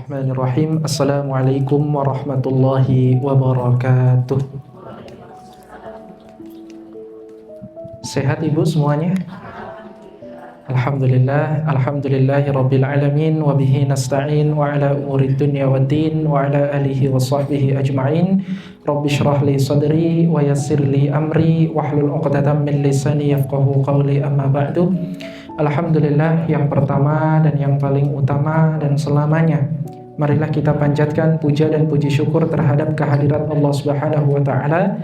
Bismillahirrahmanirrahim. Assalamualaikum warahmatullahi wabarakatuh. Sehat ibu semuanya? Alhamdulillah, alhamdulillahirabbil alamin wa bihi nasta'in wa ala umurid dunya waddin wa ala alihi wa sahbihi ajma'in. Rabbi shrah li sadri wa yassir li amri wahlul 'uqdatam min lisani yafqahu qawli, amma ba'du. Alhamdulillah, yang pertama dan yang paling utama dan selamanya, marilah kita panjatkan puja dan puji syukur terhadap kehadirat Allah Subhanahu wa taala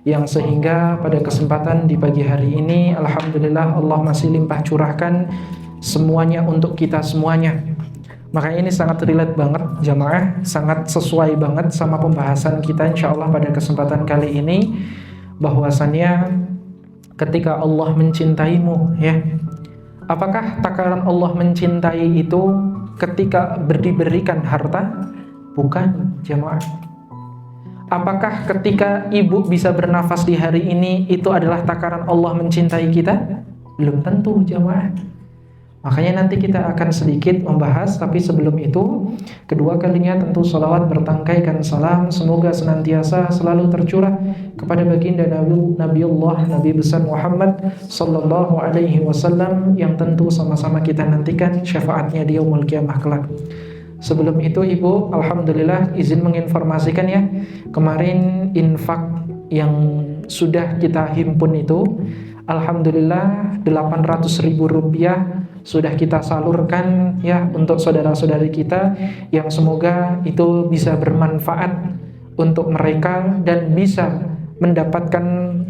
yang sehingga pada kesempatan di pagi hari ini alhamdulillah Allah masih limpah curahkan semuanya untuk kita semuanya. Makanya ini sangat relate banget jamaah, sangat sesuai banget sama pembahasan kita insyaallah pada kesempatan kali ini, bahwasannya ketika Allah mencintaimu, ya, apakah takaran Allah mencintai itu ketika diberikan harta? Bukan jamaah. Apakah ketika ibu bisa bernafas di hari ini itu adalah takaran Allah mencintai kita? Belum tentu jamaah. Makanya nanti kita akan sedikit membahas, tapi sebelum itu, kedua kalinya tentu salawat bertangkaikan salam semoga senantiasa selalu tercurah kepada baginda Nabiullah Nabi besar Muhammad sallallahu alaihi wasallam yang tentu sama-sama kita nantikan syafaatnya di yaumul qiyamah kelak. Sebelum itu ibu, alhamdulillah izin menginformasikan ya, kemarin infak yang sudah kita himpun itu alhamdulillah 800.000 rupiah sudah kita salurkan ya untuk saudara-saudari kita, yang semoga itu bisa bermanfaat untuk mereka dan bisa mendapatkan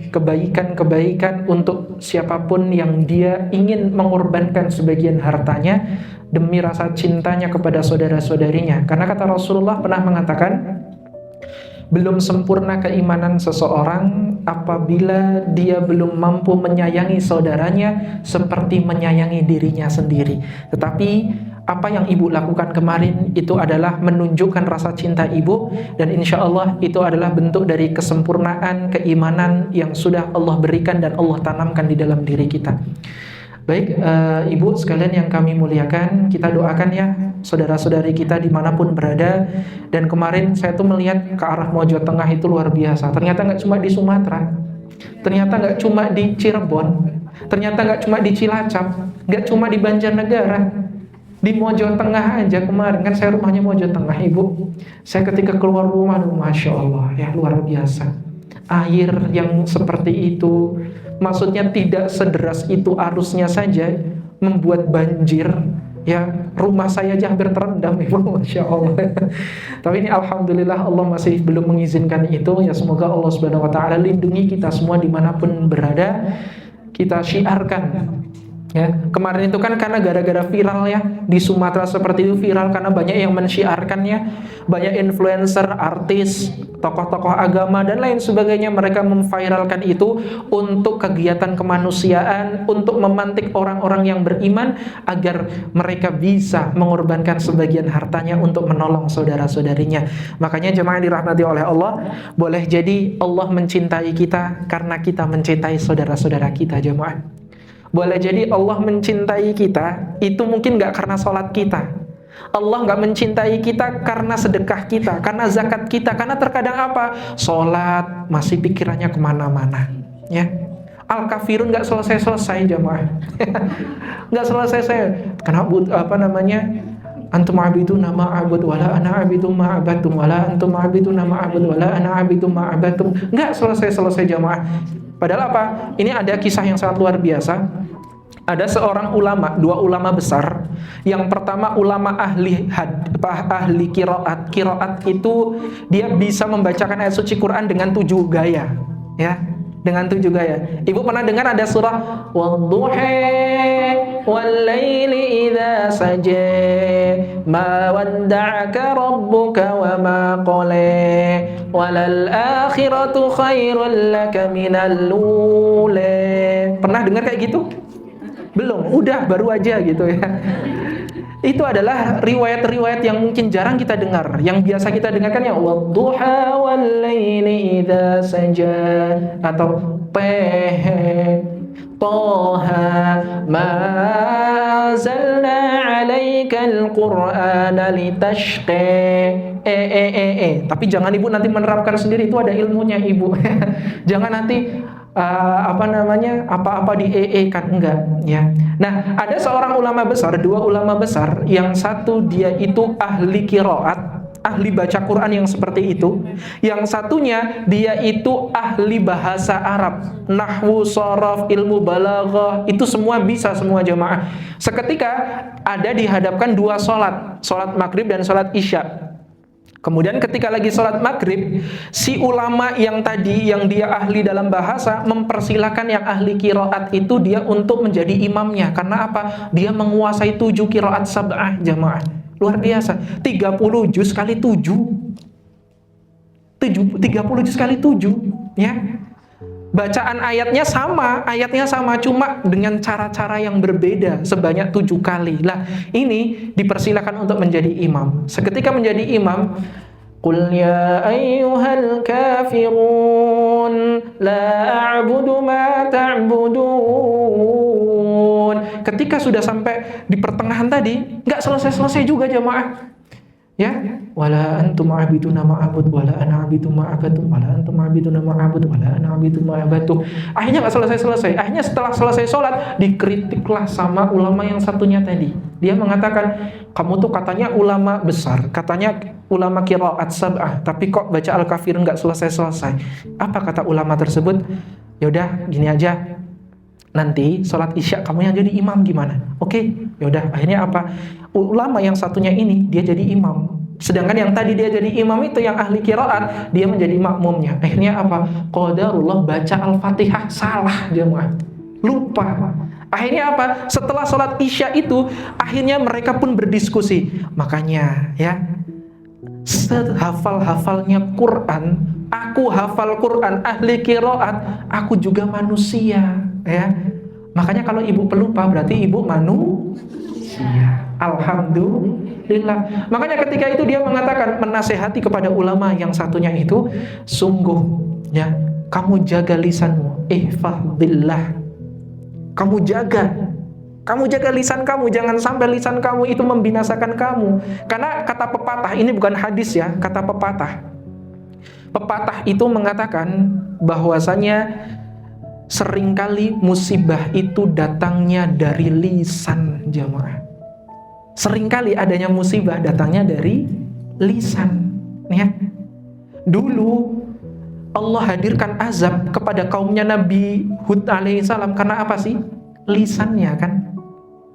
kebaikan-kebaikan untuk siapapun yang dia ingin mengorbankan sebagian hartanya demi rasa cintanya kepada saudara-saudarinya. Karena kata Rasulullah pernah mengatakan, belum sempurna keimanan seseorang apabila dia belum mampu menyayangi saudaranya seperti menyayangi dirinya sendiri. Tetapi apa yang ibu lakukan kemarin itu adalah menunjukkan rasa cinta ibu, dan insya Allah itu adalah bentuk dari kesempurnaan keimanan yang sudah Allah berikan dan Allah tanamkan di dalam diri kita. Baik, ibu sekalian yang kami muliakan, kita doakan ya saudara-saudari kita dimanapun berada. Dan kemarin saya tuh melihat ke arah Mojo Tengah itu luar biasa. Ternyata nggak cuma di Sumatera, ternyata nggak cuma di Cirebon, ternyata nggak cuma di Cilacap, nggak cuma di Banjarnegara, di Mojo Tengah aja kemarin, kan saya rumahnya Mojo Tengah ibu. Saya ketika keluar rumah, masya Allah ya, luar biasa. Air yang seperti itu, maksudnya tidak sederas itu arusnya saja membuat banjir ya, rumah saya aja hampir terendam ibu, masya Allah. Tapi ini alhamdulillah Allah masih belum mengizinkan itu ya. Semoga Allah Subhanahu wa taala lindungi kita semua dimanapun berada. Kita syiarkan ya, kemarin itu kan karena gara-gara viral ya, di Sumatera seperti itu viral karena banyak yang mensyiarkannya, banyak influencer, artis, tokoh-tokoh agama dan lain sebagainya, mereka memviralkan itu untuk kegiatan kemanusiaan, untuk memantik orang-orang yang beriman agar mereka bisa mengorbankan sebagian hartanya untuk menolong saudara-saudarinya. Makanya jemaah yang dirahmati oleh Allah, boleh jadi Allah mencintai kita karena kita mencintai saudara-saudara kita jemaah. Boleh jadi Allah mencintai kita itu mungkin gak karena sholat kita, Allah gak mencintai kita karena sedekah kita, karena zakat kita. Karena terkadang apa? Sholat masih pikirannya kemana-mana ya. Al-kafirun gak selesai-selesai jamaah. Gak selesai-selesai. Kenapa antum abiduna ma abud wala ana abidu ma abatum wala antum abiduna ma abud wala ana abidu ma abatum. Gak selesai-selesai jamaah. Padahal apa? Ini ada kisah yang sangat luar biasa. Ada seorang ulama, dua ulama besar. Yang pertama ulama ahli qiraat. Qiraat itu dia bisa membacakan ayat suci Quran dengan 7 gaya, ya. Dengan 7 gaya. Ibu pernah dengar ada surah wadduha wal-laili idza saja ma wadda'aka rabbuka wa ma qala walal akhiratu khairul laka minal ula. Pernah dengar kayak gitu? Belum, udah baru aja gitu ya. Itu adalah riwayat-riwayat yang mungkin jarang kita dengar. Yang biasa kita dengarkan ya wadduha wal-laili idza saja atau Taha ma anzalna 'alaikal qur'ana litashqa. Tapi jangan ibu nanti menerapkan sendiri, itu ada ilmunya ibu. Jangan nanti apa-apa di kan, enggak ya. Nah, ada seorang ulama besar, dua ulama besar, yang satu dia itu ahli qiraat, ahli baca Quran yang seperti itu. Yang satunya dia itu ahli bahasa Arab, nahwu, sharaf, ilmu balaghah, itu semua bisa semua jamaah. Seketika ada dihadapkan dua sholat maghrib dan sholat isya. Kemudian ketika lagi sholat maghrib, si ulama yang tadi, yang dia ahli dalam bahasa, mempersilahkan yang ahli qiraat itu dia untuk menjadi imamnya. Karena apa? Dia menguasai 7 qiraat sab'ah jamaah. Luar biasa. 30 juz kali 7. 30 juz kali 7 ya. Bacaan ayatnya sama, cuma dengan cara-cara yang berbeda sebanyak 7 kali. Lah, ini dipersilakan untuk menjadi imam. Seketika menjadi imam, Qul ya ayyuhal kafirun la a'budu ma ta'budun. Ketika sudah sampai di pertengahan tadi, nggak selesai-selesai juga jamaah. Ya, wala antum a'biduna ma'abud wala ana a'bidu ma'abatum wala antum a'biduna ma'abud wala ana a'bidu ma'abatu. Akhirnya enggak selesai-selesai. Akhirnya setelah selesai sholat dikritiklah sama ulama yang satunya tadi. Dia mengatakan, kamu tuh katanya ulama besar, katanya ulama qiraat sab'ah, tapi kok baca Al-Kafir enggak selesai-selesai. Apa kata ulama tersebut? Yaudah, gini aja. Nanti sholat isya kamu yang jadi imam gimana? Oke, yaudah. Akhirnya apa? Ulama yang satunya ini dia jadi imam. Sedangkan yang tadi dia jadi imam itu yang ahli qiraat, dia menjadi makmumnya. Akhirnya apa? Qadarullah baca Al-Fatihah salah jemaah. Lupa. Akhirnya apa? Setelah sholat isya itu, akhirnya mereka pun berdiskusi. Makanya ya, sehafal-hafalnya Quran, aku hafal Quran, ahli qiraat, aku juga manusia ya. Makanya kalau ibu pelupa berarti ibu manusia. Alhamdulillah. Makanya ketika itu dia mengatakan, menasehati kepada ulama yang satunya itu, sungguh ya, kamu jaga lisanmu, ihfazillah. Kamu jaga lisan kamu, jangan sampai lisan kamu itu membinasakan kamu. Karena kata pepatah, ini bukan hadis ya, kata pepatah. Pepatah itu mengatakan bahwasanya seringkali musibah itu datangnya dari lisan jamaah. Seringkali adanya musibah datangnya dari lisan ya. Dulu Allah hadirkan azab kepada kaumnya Nabi Hud alaihissalam karena apa sih? Lisannya kan.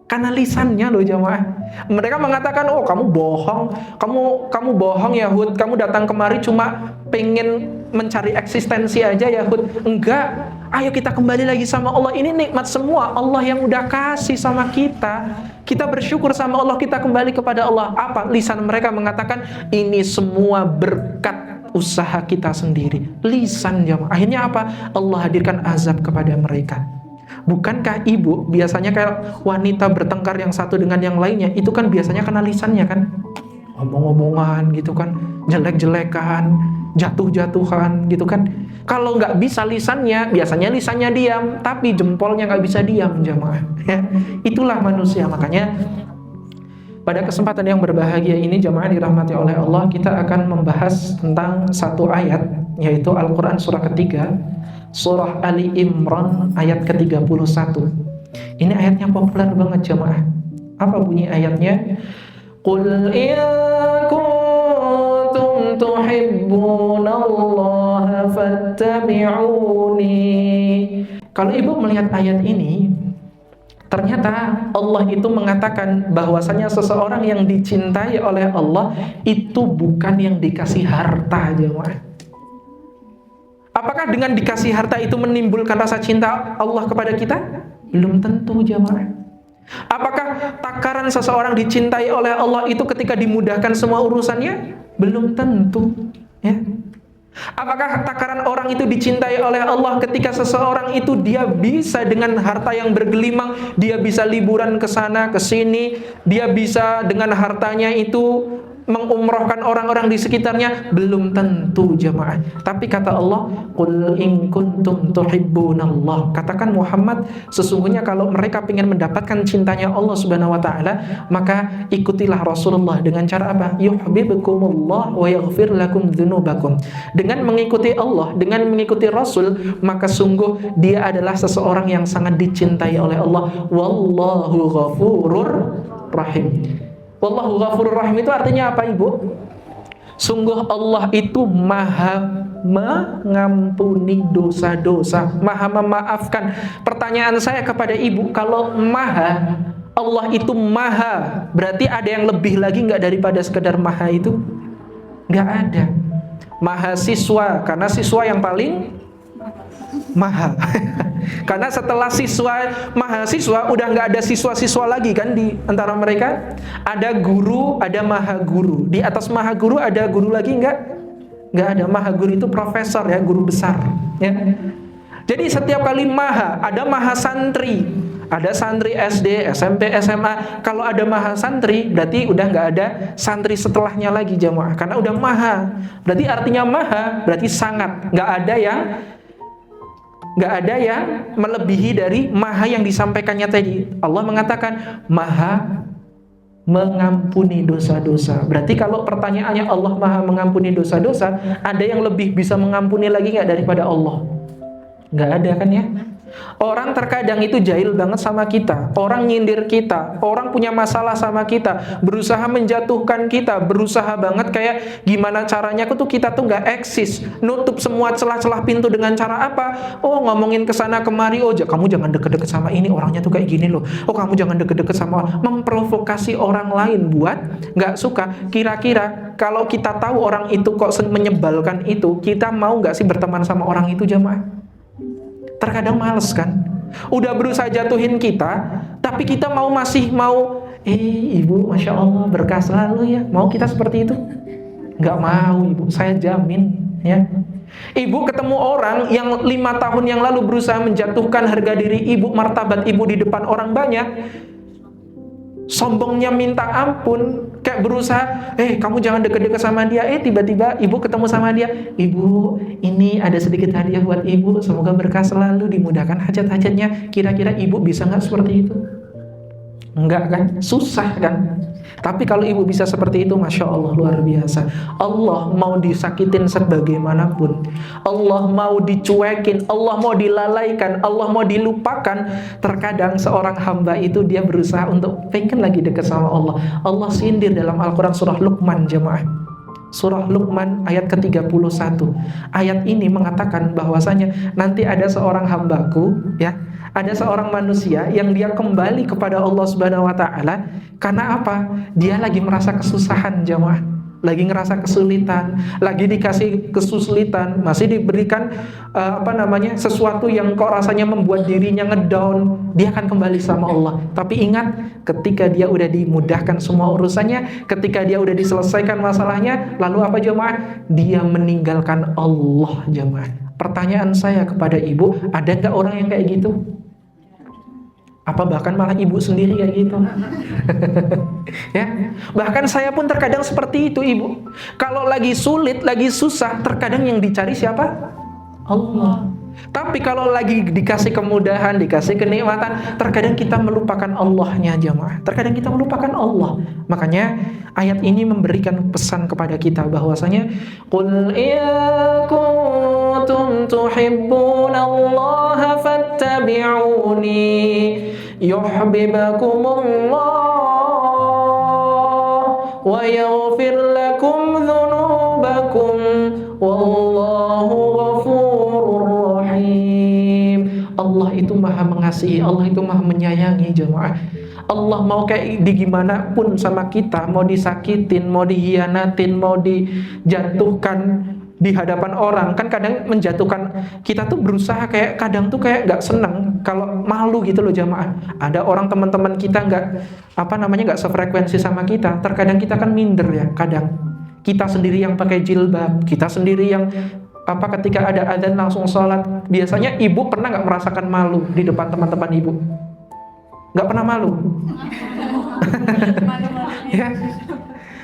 Karena lisannya loh jamaah. Mereka mengatakan, oh kamu bohong, kamu bohong ya Hud, kamu datang kemari cuma pengen mencari eksistensi aja ya Hud. Enggak, ayo kita kembali lagi sama Allah. Ini nikmat semua Allah yang udah kasih sama kita. Kita bersyukur sama Allah, kita kembali kepada Allah. Apa? Lisan mereka mengatakan ini semua berkat usaha kita sendiri. Lisan jamaah. Akhirnya apa? Allah hadirkan azab kepada mereka. Bukankah ibu biasanya kayak wanita bertengkar yang satu dengan yang lainnya, itu kan biasanya karena lisannya kan, omong-omongan gitu kan, jelek-jelekan, jatuh-jatuhan gitu kan. Kalau nggak bisa lisannya, biasanya lisannya diam, tapi jempolnya nggak bisa diam jamaah. Itulah manusia. Makanya pada kesempatan yang berbahagia ini jamaah dirahmati oleh Allah, kita akan membahas tentang satu ayat, yaitu Al-Quran surah ketiga, surah Ali Imran ayat ke-31. Ini ayatnya populer banget jamaah. Apa bunyi ayatnya? Qul in kuntum tuhibbunallaha fattabi'uni. Kalau ibu melihat ayat ini, ternyata Allah itu mengatakan bahwasanya seseorang yang dicintai oleh Allah itu bukan yang dikasih harta jemaah. Apakah dengan dikasih harta itu menimbulkan rasa cinta Allah kepada kita? Belum tentu jemaah. Apakah takaran seseorang dicintai oleh Allah itu ketika dimudahkan semua urusannya? Belum tentu ya. Apakah takaran orang itu dicintai oleh Allah ketika seseorang itu dia bisa dengan harta yang bergelimang, dia bisa liburan ke sana ke sini, dia bisa dengan hartanya itu mengumrohkan orang-orang di sekitarnya? Belum tentu jamaah. Tapi kata Allah, qul in kuntum tuhibbunallah. Katakan Muhammad, sesungguhnya kalau mereka ingin mendapatkan cintanya Allah Subhanahu wa taala, maka ikutilah Rasulullah dengan cara apa? Yuhibbukumullah wa yaghfir lakum dzunubakum. Dengan mengikuti Allah, dengan mengikuti Rasul, maka sungguh dia adalah seseorang yang sangat dicintai oleh Allah. Wallahu ghafurur rahim. Wallahu ghafurur rahim itu artinya apa, Ibu? Sungguh Allah itu maha mengampuni dosa-dosa, maha memaafkan. Pertanyaan saya kepada Ibu, kalau maha, Allah itu maha, berarti ada yang lebih lagi nggak daripada sekedar maha itu? Nggak ada. Mahasiswa, karena siswa yang paling maha. Karena setelah mahasiswa udah nggak ada siswa-siswa lagi kan di antara mereka. Ada guru, ada maha guru. Di atas maha guru ada guru lagi nggak ada. Maha guru itu profesor ya, guru besar ya. Jadi setiap kali maha, ada maha santri, ada santri SD, SMP, SMA. Kalau ada maha santri, berarti udah nggak ada santri setelahnya lagi jamaah. Karena udah maha, berarti artinya maha, berarti sangat. Nggak ada yang melebihi dari maha yang disampaikannya tadi. Allah mengatakan maha mengampuni dosa-dosa. Berarti kalau pertanyaannya Allah maha mengampuni dosa-dosa, ada yang lebih bisa mengampuni lagi nggak daripada Allah? Nggak ada kan ya? Orang terkadang itu jahil banget sama kita. Orang nyindir kita, orang punya masalah sama kita, berusaha menjatuhkan kita, berusaha banget kayak gimana caranya kita tuh nggak eksis, nutup semua celah-celah pintu dengan cara apa? Oh, ngomongin kesana kemari, oh kamu jangan deket-deket sama ini, orangnya tuh kayak gini loh. Oh, kamu jangan deket-deket sama orang. Memprovokasi orang lain buat nggak suka. Kira-kira kalau kita tahu orang itu kok menyebalkan itu, kita mau nggak sih berteman sama orang itu jamaah? Terkadang males kan, udah berusaha jatuhin kita, tapi kita masih mau, ibu, masya Allah berkah selalu ya, mau kita seperti itu? Nggak mau ibu, saya jamin ya. Ibu ketemu orang yang 5 tahun yang lalu berusaha menjatuhkan harga diri ibu, martabat ibu di depan orang banyak, sombongnya minta ampun, kayak berusaha, kamu jangan deket-deket sama dia, tiba-tiba ibu ketemu sama dia, ibu, ini ada sedikit hadiah buat ibu, semoga berkah selalu, dimudahkan hajat-hajatnya. Kira-kira ibu bisa nggak seperti itu? Enggak kan? Susah kan? Tapi kalau ibu bisa seperti itu, masya Allah, luar biasa. Allah mau disakitin sebagaimanapun, Allah mau dicuekin, Allah mau dilalaikan, Allah mau dilupakan, terkadang seorang hamba itu dia berusaha untuk pengen lagi dekat sama Allah. Allah sindir dalam Al-Quran surah Luqman jemaah. Surah Luqman ayat ke-31. Ayat ini mengatakan bahwasanya nanti ada seorang hambaku ya, ada seorang manusia yang dia kembali kepada Allah Subhanahu wa taala karena apa? Dia lagi merasa kesusahan jemaah, lagi ngerasa kesulitan, lagi dikasih kesulitan, masih diberikan sesuatu yang kok rasanya membuat dirinya ngedown, dia akan kembali sama Allah. Tapi ingat, ketika dia udah dimudahkan semua urusannya, ketika dia udah diselesaikan masalahnya, lalu apa jemaah? Dia meninggalkan Allah jemaah. Pertanyaan saya kepada ibu, ada nggak orang yang kayak gitu? Apa bahkan malah ibu sendiri kayak gitu? Ya, bahkan saya pun terkadang seperti itu ibu. Kalau lagi sulit, lagi susah, terkadang yang dicari siapa? Allah. Tapi kalau lagi dikasih kemudahan, dikasih kenikmatan, terkadang kita melupakan Allahnya jemaah. Terkadang kita melupakan Allah. Makanya ayat ini memberikan pesan kepada kita bahwasanya qul in kuntum tuhibbunallaha fattabi'uni yuhibbukumullah wa yaghfir lakum dzunubakum wallahu ghafurur rahim. Allah itu maha mengasihi, Allah itu maha menyayangi jemaah. Allah mau kayak gimana pun sama kita, mau disakitin, mau dihianatin, mau dijatuhkan di hadapan orang, kan kadang menjatuhkan kita tuh berusaha kayak kadang tuh kayak nggak seneng, kalau malu gitu loh jamaah. Ada orang teman-teman kita nggak sefrekuensi sama kita, terkadang kita kan minder ya. Kadang kita sendiri yang pakai jilbab, kita sendiri yang ketika ada adzan langsung sholat. Biasanya ibu pernah nggak merasakan malu di depan teman-teman ibu? Nggak pernah malu? Ya.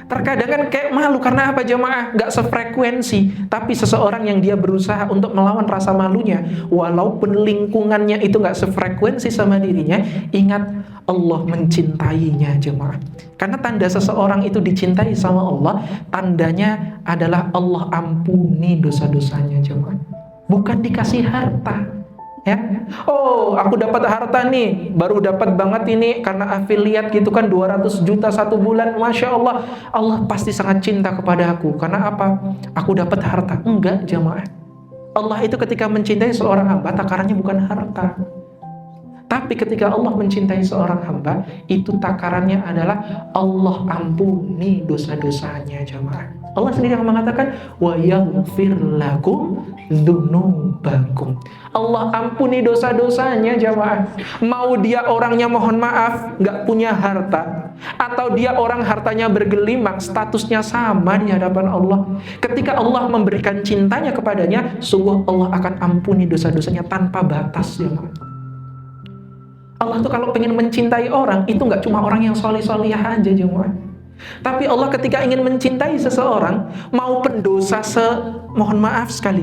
Terkadang kan kayak malu, karena apa jemaah? Gak sefrekuensi. Tapi seseorang yang dia berusaha untuk melawan rasa malunya, walaupun lingkungannya itu gak sefrekuensi sama dirinya, ingat Allah mencintainya jemaah. Karena tanda seseorang itu dicintai sama Allah, tandanya adalah Allah ampuni dosa-dosanya jemaah. Bukan dikasih harta. Ya, oh aku dapat harta nih, baru dapat banget ini karena afiliat gitu kan 200 juta satu bulan, Masya Allah, Allah pasti sangat cinta kepada aku. Karena apa? Aku dapat harta. Enggak jamaah, Allah itu ketika mencintai seorang hamba, takarannya bukan harta. Tapi ketika Allah mencintai seorang hamba, itu takarannya adalah Allah ampuni dosa-dosanya jamaah. Allah sendiri yang mengatakan wa yaghfir lakum dzunubakum. Allah ampuni dosa-dosanya jamaah. Mau dia orangnya mohon maaf nggak punya harta, atau dia orang hartanya bergelimang, statusnya sama di hadapan Allah. Ketika Allah memberikan cintanya kepadanya, sungguh Allah akan ampuni dosa-dosanya tanpa batas jamaah. Allah tuh kalau pengen mencintai orang, itu nggak cuma orang yang soleh-solehah aja jemaah. Tapi Allah ketika ingin mencintai seseorang, mau pendosa mohon maaf sekali,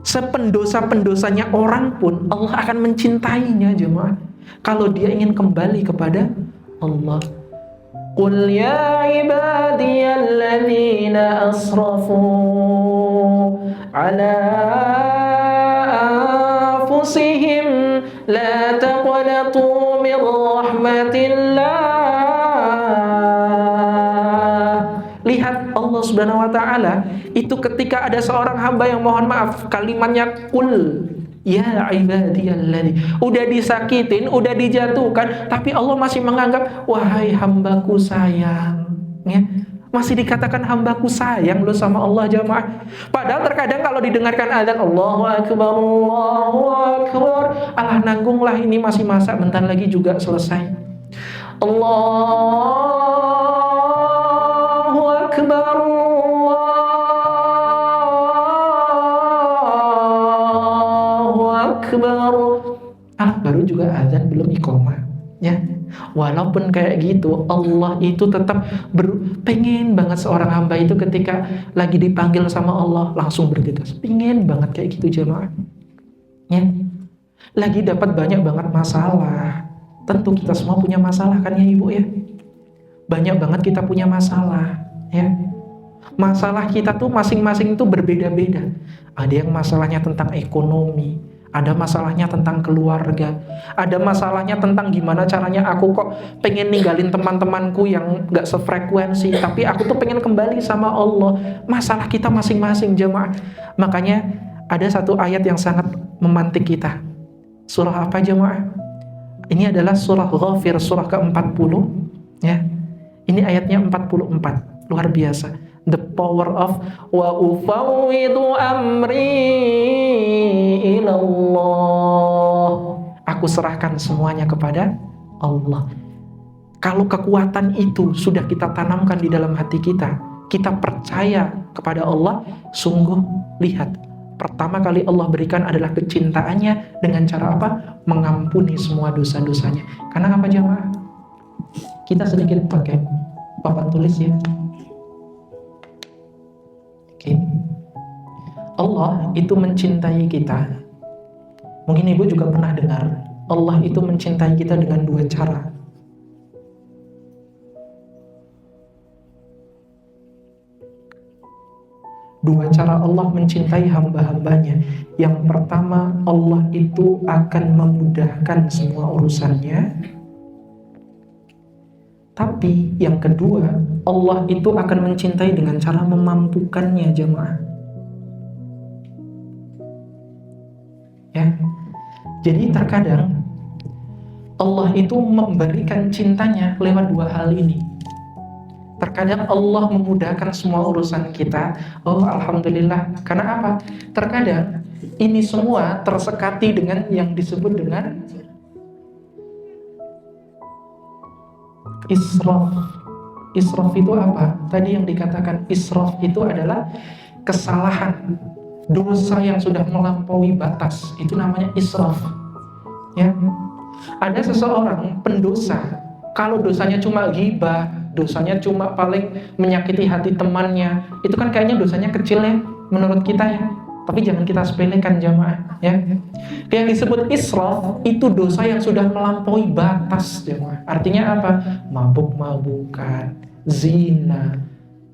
sependosa-pendosanya orang pun Allah akan mencintainya jemaah. Kalau dia ingin kembali kepada Allah. Qul ya ibadiyalladzina asrafu ala anfusihim la taqnatu min rahmatillah. Lihat Allah Subhanahu wa taala itu ketika ada seorang hamba yang mohon maaf, kalimatnya qul ya ibadiyalladzina, udah disakitin, udah dijatuhkan, tapi Allah masih menganggap wahai hambaku sayang, ya. Masih dikatakan hambaku sayang loh sama Allah jamaah. Padahal terkadang kalau didengarkan azan Allahu Akbar, Allahu Akbar, alah nanggunglah ini masih masa, bentar lagi juga selesai. Allahu Akbar, Allahu Akbar. Baru juga azan belum iqomah, ya. Walaupun kayak gitu, Allah itu tetap pengen banget seorang hamba itu ketika lagi dipanggil sama Allah langsung bergegas. Pengen banget kayak gitu jemaah. Ya. Lagi dapat banyak banget masalah. Tentu kita semua punya masalah kan ya Ibu ya. Banyak banget kita punya masalah, ya. Masalah kita tuh masing-masing itu berbeda-beda. Ada yang masalahnya tentang ekonomi, ada masalahnya tentang keluarga, ada masalahnya tentang gimana caranya aku kok pengen ninggalin teman-temanku yang gak sefrekuensi, tapi aku tuh pengen kembali sama Allah. Masalah kita masing-masing jemaah. Makanya ada satu ayat yang sangat memantik kita. Surah apa jemaah? Ini adalah surah Ghafir, surah ke-40, ya. Ini ayatnya 44, luar biasa. The power of wa ufawwidu amri ilallah. Aku serahkan semuanya kepada Allah. Kalau kekuatan itu sudah kita tanamkan di dalam hati kita, kita percaya kepada Allah, sungguh lihat, pertama kali Allah berikan adalah kecintaannya dengan cara apa? Mengampuni semua dosa-dosanya. Karena apa jemaah? Kita sedikit pakai papan tulis ya. Allah itu mencintai kita. Mungkin Ibu juga pernah dengar, Allah itu mencintai kita dengan dua cara. Dua cara Allah mencintai hamba-hambanya. Yang pertama, Allah itu akan memudahkan semua urusannya. Tapi yang kedua, Allah itu akan mencintai dengan cara memampukannya jemaah. Ya. Jadi terkadang Allah itu memberikan cintanya lewat dua hal ini. Terkadang Allah memudahkan semua urusan kita. Oh alhamdulillah. Karena apa? Terkadang ini semua tersekati dengan yang disebut dengan israf. Israf itu apa? Tadi yang dikatakan israf itu adalah kesalahan, dosa yang sudah melampaui batas. Itu namanya israf. Ya. Ada seseorang pendosa, kalau dosanya cuma ghibah, dosanya cuma paling menyakiti hati temannya. Itu kan kayaknya dosanya kecil ya menurut kita ya. Tapi jangan kita sepelekan jamaah ya. Yang disebut israf itu dosa yang sudah melampaui batas jamaah. Artinya apa? Mabuk-mabukan, zina,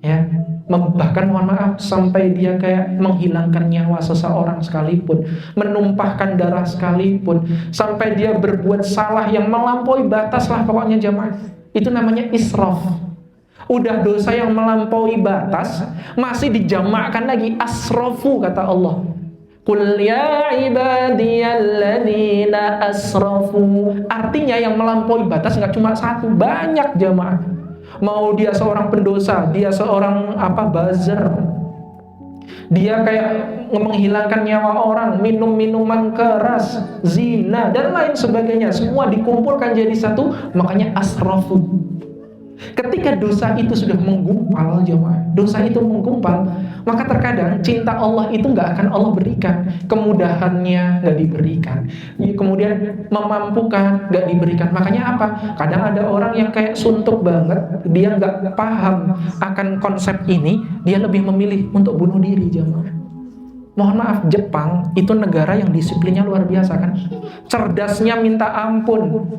ya. Bahkan mohon maaf sampai dia kayak menghilangkan nyawa seseorang sekalipun, menumpahkan darah sekalipun, sampai dia berbuat salah yang melampaui batas lah pokoknya jamaah. Itu namanya israf. Udah dosa yang melampaui batas, masih dijamakkan lagi asrafu kata Allah. Qul ya ibadiyalladzina asrafu. Artinya yang melampaui batas nggak cuma satu, banyak jamaah. Mau dia seorang pendosa, dia seorang buzzer, dia kayak menghilangkan nyawa orang, minum minuman keras, zina dan lain sebagainya, semua dikumpulkan jadi satu, makanya asrafu. Ketika dosa itu sudah menggumpal jemaah, dosa itu menggumpal, maka terkadang cinta Allah itu nggak akan Allah berikan, kemudahannya nggak diberikan, kemudian memampukan nggak diberikan. Makanya apa? Kadang ada orang yang kayak suntuk banget, dia nggak paham akan konsep ini, dia lebih memilih untuk bunuh diri jemaah. Mohon maaf, Jepang itu negara yang disiplinnya luar biasa kan, cerdasnya minta ampun.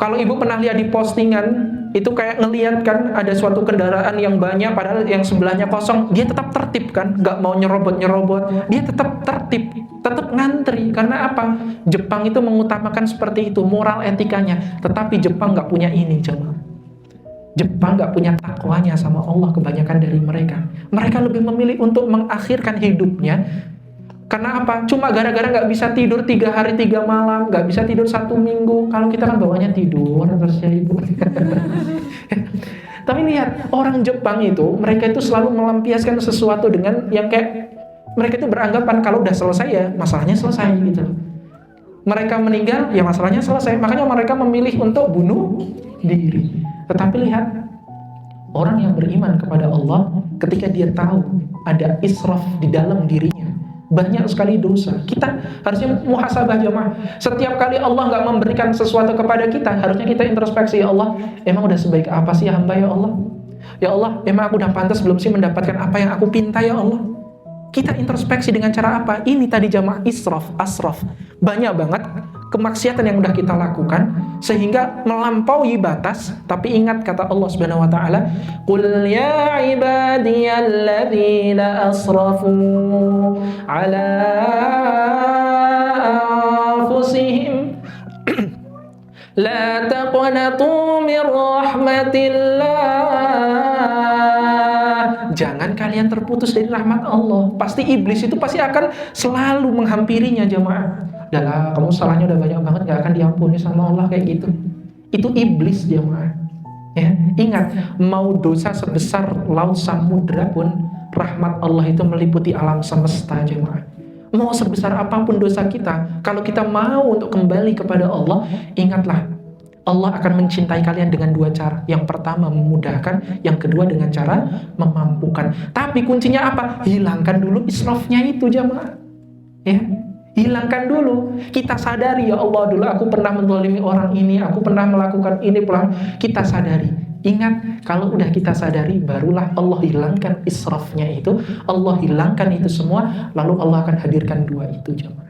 Kalau ibu pernah lihat di postingan, itu kayak ngeliat kan ada suatu kendaraan yang banyak padahal yang sebelahnya kosong, dia tetap tertib kan, nggak mau nyerobot, dia tetap tertib, tetap ngantri. Karena apa? Jepang itu mengutamakan seperti itu, moral etikanya. Tetapi Jepang nggak punya ini jemaah. Jepang nggak punya takwanya sama Allah kebanyakan dari mereka. Mereka lebih memilih untuk mengakhirkan hidupnya. Karena apa? Cuma gara-gara nggak bisa tidur 3 hari 3 malam, nggak bisa tidur 1 minggu. Kalau kita kan bawanya tidur terus ya ibu. Tapi lihat, orang Jepang itu, mereka itu selalu melampiaskan sesuatu dengan yang kayak, mereka itu beranggapan kalau udah selesai ya masalahnya selesai gitu. Mereka meninggal ya masalahnya selesai. Makanya mereka memilih untuk bunuh diri. Tetapi lihat, orang yang beriman kepada Allah, ketika dia tahu ada israf di dalam dirinya, banyak sekali dosa, kita harusnya muhasabah jemaah. Setiap kali Allah nggak memberikan sesuatu kepada kita, harusnya kita introspeksi, ya Allah, emang udah sebaik apa sih hamba ya Allah? Ya Allah, emang aku udah pantas belum sih mendapatkan apa yang aku pinta ya Allah? Kita introspeksi dengan cara apa? Ini tadi jemaah israf, asraf. Banyak banget kemaksiatan yang udah kita lakukan sehingga melampaui batas. Tapi ingat kata Allah Subhanahu wa taala, "Qul ya ibadiyalladzina asrafu ala anfusihim la taqnatu min rahmatillah." Jangan kalian terputus dari rahmat Allah. Pasti iblis itu pasti akan selalu menghampirinya jemaah. Udah, kamu salahnya udah banyak banget, gak akan diampuni sama Allah kayak gitu. Itu iblis jemaah. Ya, ingat, mau dosa sebesar laut samudra pun rahmat Allah itu meliputi alam semesta jemaah. Mau sebesar apapun dosa kita, kalau kita mau untuk kembali kepada Allah, ingatlah, Allah akan mencintai kalian dengan 2 cara. Yang pertama memudahkan, yang kedua dengan cara memampukan. Tapi kuncinya apa? Hilangkan dulu israfnya itu jemaah. Ya, hilangkan dulu. Kita sadari, ya Allah, dulu aku pernah menzalimi orang ini, aku pernah melakukan ini, kita sadari. Ingat, kalau udah kita sadari, barulah Allah hilangkan israfnya itu, Allah hilangkan itu semua, lalu Allah akan hadirkan 2 itu jemaah.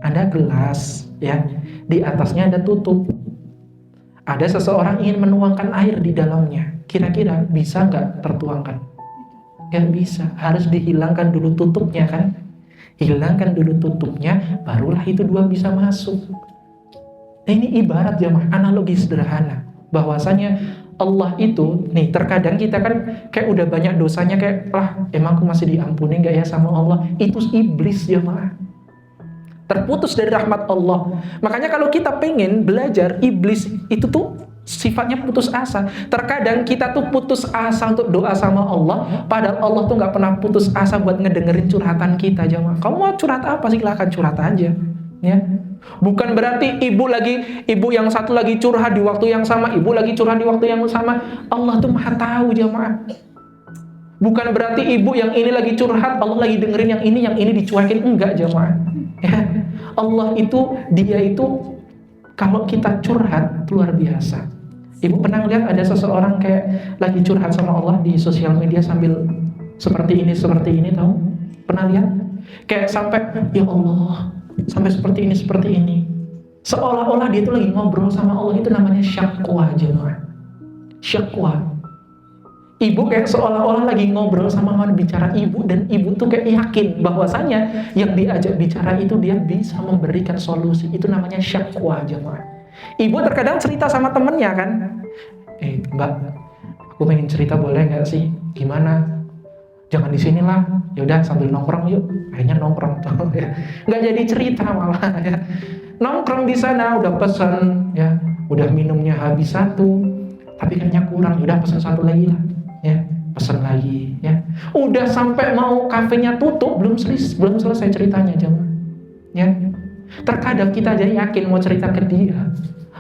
Ada gelas, ya, di atasnya ada tutup. Ada seseorang ingin menuangkan air di dalamnya, kira-kira bisa nggak tertuangkan? Nggak bisa, harus dihilangkan dulu tutupnya kan? Hilangkan dulu tutupnya, barulah itu 2 bisa masuk. Nah, ini ibarat jemaah, analogi sederhana, bahwasanya Allah itu, nih terkadang kita kan kayak udah banyak dosanya, kayak, lah emang aku masih diampuni nggak ya sama Allah? Itu iblis jemaah. Terputus dari rahmat Allah. Makanya kalau kita pengen belajar, iblis itu tuh sifatnya putus asa. Terkadang kita tuh putus asa untuk doa sama Allah, padahal Allah tuh nggak pernah putus asa buat ngedengerin curhatan kita jemaah. Kamu mau curhat apa? Silahkan curhat aja, ya. Bukan berarti ibu yang satu lagi curhat di waktu yang sama, ibu lagi curhat di waktu yang sama. Allah tuh maha tahu jemaah. Bukan berarti ibu yang ini lagi curhat, Allah lagi dengerin yang ini dicuekin. Enggak jemaah. Ya, Allah itu, dia itu kalau kita curhat luar biasa. Ibu pernah lihat ada seseorang kayak lagi curhat sama Allah di sosial media sambil seperti ini tahu? Pernah lihat? Kayak sampai, ya Allah, sampai seperti ini. Seolah-olah dia itu lagi ngobrol sama Allah, itu namanya syakwa jemaah. Syakwa. Ibu kayak seolah-olah lagi ngobrol sama lawan bicara ibu, dan ibu tuh kayak yakin bahwasanya yang diajak bicara itu dia bisa memberikan solusi. Itu namanya syakwa jemaah. Ibu terkadang cerita sama temennya kan, Mbak, aku pengen cerita boleh nggak sih? Gimana? Jangan di sinilah. Yaudah sambil nongkrong yuk. Akhirnya nongkrong tuh ya. Nggak jadi cerita malah ya. Nongkrong di sana udah pesen ya, udah minumnya habis satu, tapi kayaknya kurang, udah pesen satu lagi lah ya, pesen lagi ya. Udah sampai mau kafenya tutup belum selesai ceritanya jemaah ya. Terkadang kita aja yakin mau cerita ke dia,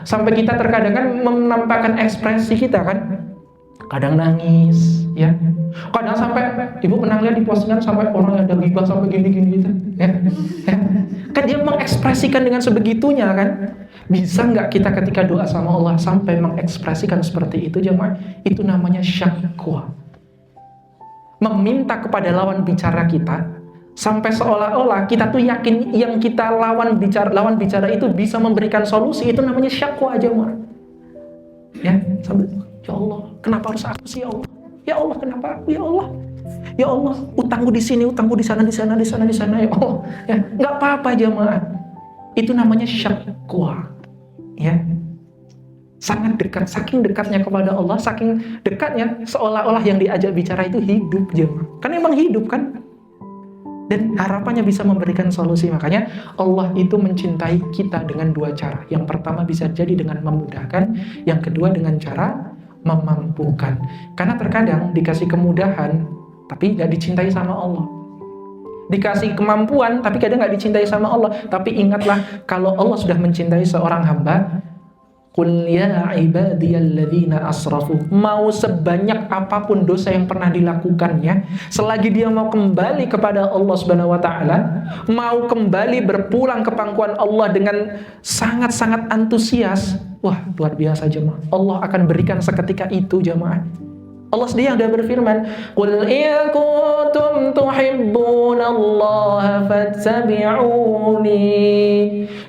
sampai kita terkadang kan menampakkan ekspresi kita kan, kadang nangis ya, kadang sampai ibu pernah lihat di postingan sampai orang yang ada gibah sampai gini-gini gitu ya. Kan dia mengekspresikan dengan sebegitunya kan. Bisa nggak kita ketika doa sama Allah sampai mengekspresikan seperti itu jemaah? Itu namanya syakwa. Meminta kepada lawan bicara kita sampai seolah-olah kita tuh yakin yang kita lawan bicara itu bisa memberikan solusi. Itu namanya syakwa jemaah. Ya, sampai ya Allah, kenapa harus aku sih ya Allah? Ya Allah, kenapa aku ya Allah? Ya Allah, utangku di sini, utangku di sana ya Allah. Ya, nggak apa-apa jemaah. Itu namanya syakwa. Ya. Sangat dekat, saking dekatnya kepada Allah, saking dekatnya seolah-olah yang diajak bicara itu hidup jemaah. Kan emang hidup kan? Dan harapannya bisa memberikan solusi. Makanya Allah itu mencintai kita dengan dua cara. Yang pertama bisa jadi dengan memudahkan, yang kedua dengan cara memampukan. Karena terkadang dikasih kemudahan tapi gak dicintai sama Allah, dikasih kemampuan tapi kadang gak dicintai sama Allah. Tapi ingatlah, kalau Allah sudah mencintai seorang hamba, qul ya ibadiyalladzina asrafu, mau sebanyak apapun dosa yang pernah dilakukannya, selagi dia mau kembali kepada Allah Subhanahu wa taala, mau kembali berpulang ke pangkuan Allah dengan sangat-sangat antusias, wah luar biasa jemaah, Allah akan berikan seketika itu jemaah. Allah sendiri yang sudah berfirman, qul in kuntum tuhibbunallaha fattabi'uni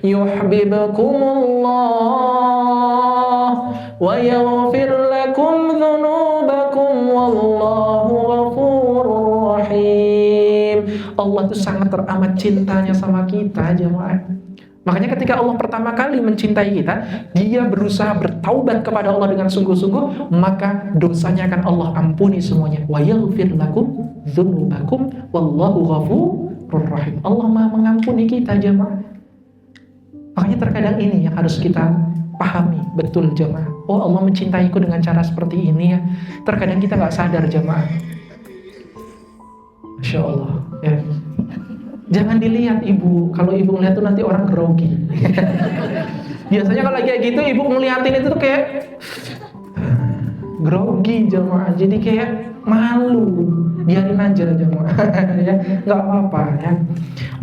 yuhibbukumullah wa yaghfir lakum dzunubakum wallahu ghafurur rahim. Allah itu sangat teramat cintanya sama kita jemaah. Makanya ketika Allah pertama kali mencintai kita, dia berusaha bertaubat kepada Allah dengan sungguh-sungguh, maka dosanya akan Allah ampuni semuanya. Wa yaghfir lakum dzunubakum wallahu ghafurur rahim. Allah Maha mengampuni kita jemaah. Makanya terkadang ini yang harus kita pahami betul jemaah. Oh, Allah mencintaiku dengan cara seperti ini ya. Terkadang kita nggak sadar jemaah. Masya Allah ya. Jangan dilihat ibu, kalau ibu ngeliat tuh nanti orang grogi. Biasanya kalau kayak gitu ibu ngeliatin itu tuh kayak grogi jemaah, jadi kayak malu, biarin aja jemaah ya, nggak apa-apa ya.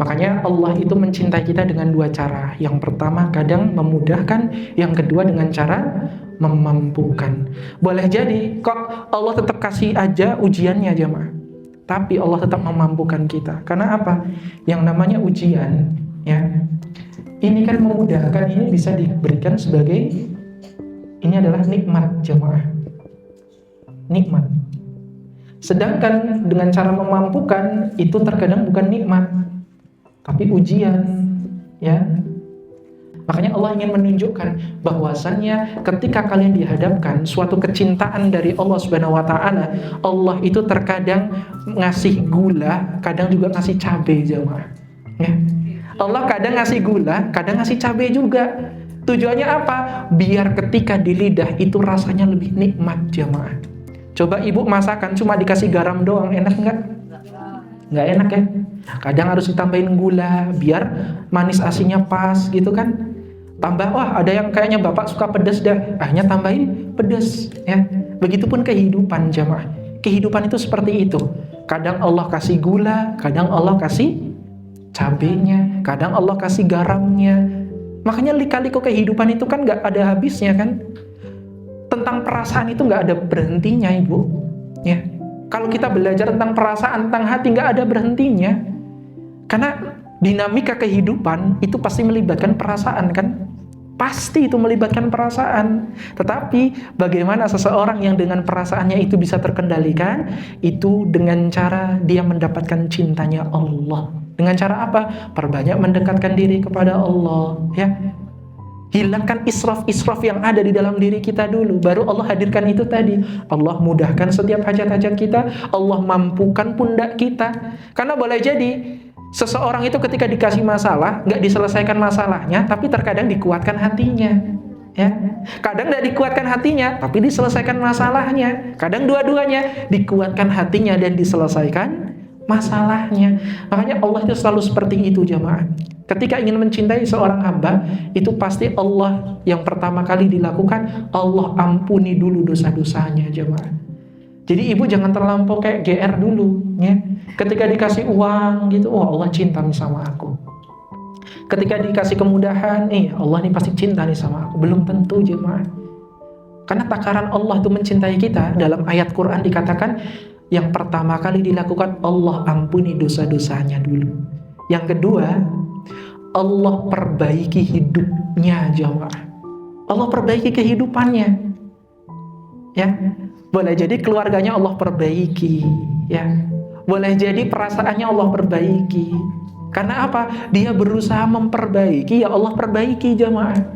Makanya Allah itu mencintai kita dengan dua cara. Yang pertama kadang memudahkan, yang kedua dengan cara memampukan. Boleh jadi kok Allah tetap kasih aja ujiannya jemaah, tapi Allah tetap memampukan kita. Karena apa? Yang namanya ujian, ya, ini kan memudahkan, ini bisa diberikan sebagai, ini adalah nikmat jemaah, nikmat. Sedangkan dengan cara memampukan itu terkadang bukan nikmat, tapi ujian, ya. Makanya Allah ingin menunjukkan bahwasannya ketika kalian dihadapkan suatu kecintaan dari Allah Subhanahu wa taala, Allah itu terkadang ngasih gula, kadang juga ngasih cabai jemaah. Ya. Allah kadang ngasih gula, kadang ngasih cabai juga. Tujuannya apa? Biar ketika di lidah itu rasanya lebih nikmat jemaah. Coba ibu masakan cuma dikasih garam doang, enak enggak? Nggak enak ya. Kadang harus ditambahin gula biar manis asinnya pas gitu kan. Tambah, wah ada yang kayaknya bapak suka pedas dah, akhirnya tambahin pedas ya. Begitupun kehidupan jemaah. Kehidupan itu seperti itu. Kadang Allah kasih gula, kadang Allah kasih cabenya, kadang Allah kasih garamnya. Makanya lika-liku kehidupan itu kan nggak ada habisnya kan. tentang perasaan itu nggak ada berhentinya, Ibu. Ya, kalau kita belajar tentang perasaan, tentang hati, nggak ada berhentinya. Karena dinamika kehidupan itu pasti melibatkan perasaan, kan? Pasti itu melibatkan perasaan. Tetapi bagaimana seseorang yang dengan perasaannya itu bisa terkendalikan? Itu dengan cara dia mendapatkan cintanya Allah. Dengan cara apa? Perbanyak mendekatkan diri kepada Allah, ya. Hilangkan israf-israf yang ada di dalam diri kita dulu. Baru Allah hadirkan itu tadi. Allah mudahkan setiap hajat-hajat kita. Allah mampukan pundak kita. Karena boleh jadi seseorang itu ketika dikasih masalah, nggak diselesaikan masalahnya, tapi terkadang dikuatkan hatinya. Ya, kadang nggak dikuatkan hatinya, tapi diselesaikan masalahnya. Kadang dua-duanya, dikuatkan hatinya dan diselesaikan masalahnya. Makanya Allah itu selalu seperti itu, jamaah. Ketika ingin mencintai seorang hamba, itu pasti Allah yang pertama kali dilakukan, Allah ampuni dulu dosa-dosanya, jamaah. Jadi ibu jangan terlampau kayak GR dulu, ya. Ketika dikasih uang gitu, oh Allah cinta nih sama aku. Ketika dikasih kemudahan, Allah nih pasti cinta nih sama aku. Belum tentu, jemaah. Karena takaran Allah itu mencintai kita, dalam ayat Quran dikatakan, yang pertama kali dilakukan, Allah ampuni dosa-dosanya dulu. Yang kedua, Allah perbaiki hidupnya, jemaah. Allah perbaiki kehidupannya. Ya, boleh jadi keluarganya Allah perbaiki, ya. Boleh jadi perasaannya Allah perbaiki. Karena apa? Dia berusaha memperbaiki, ya Allah perbaiki, jamaah.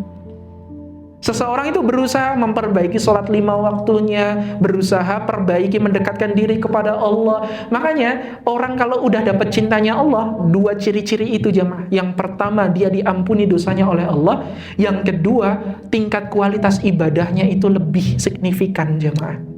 Seseorang itu berusaha memperbaiki sholat 5 waktunya, berusaha perbaiki, mendekatkan diri kepada Allah. Makanya orang kalau udah dapat cintanya Allah, 2 ciri-ciri itu, jamaah. Yang pertama, dia diampuni dosanya oleh Allah. Yang kedua, tingkat kualitas ibadahnya itu lebih signifikan, jamaah.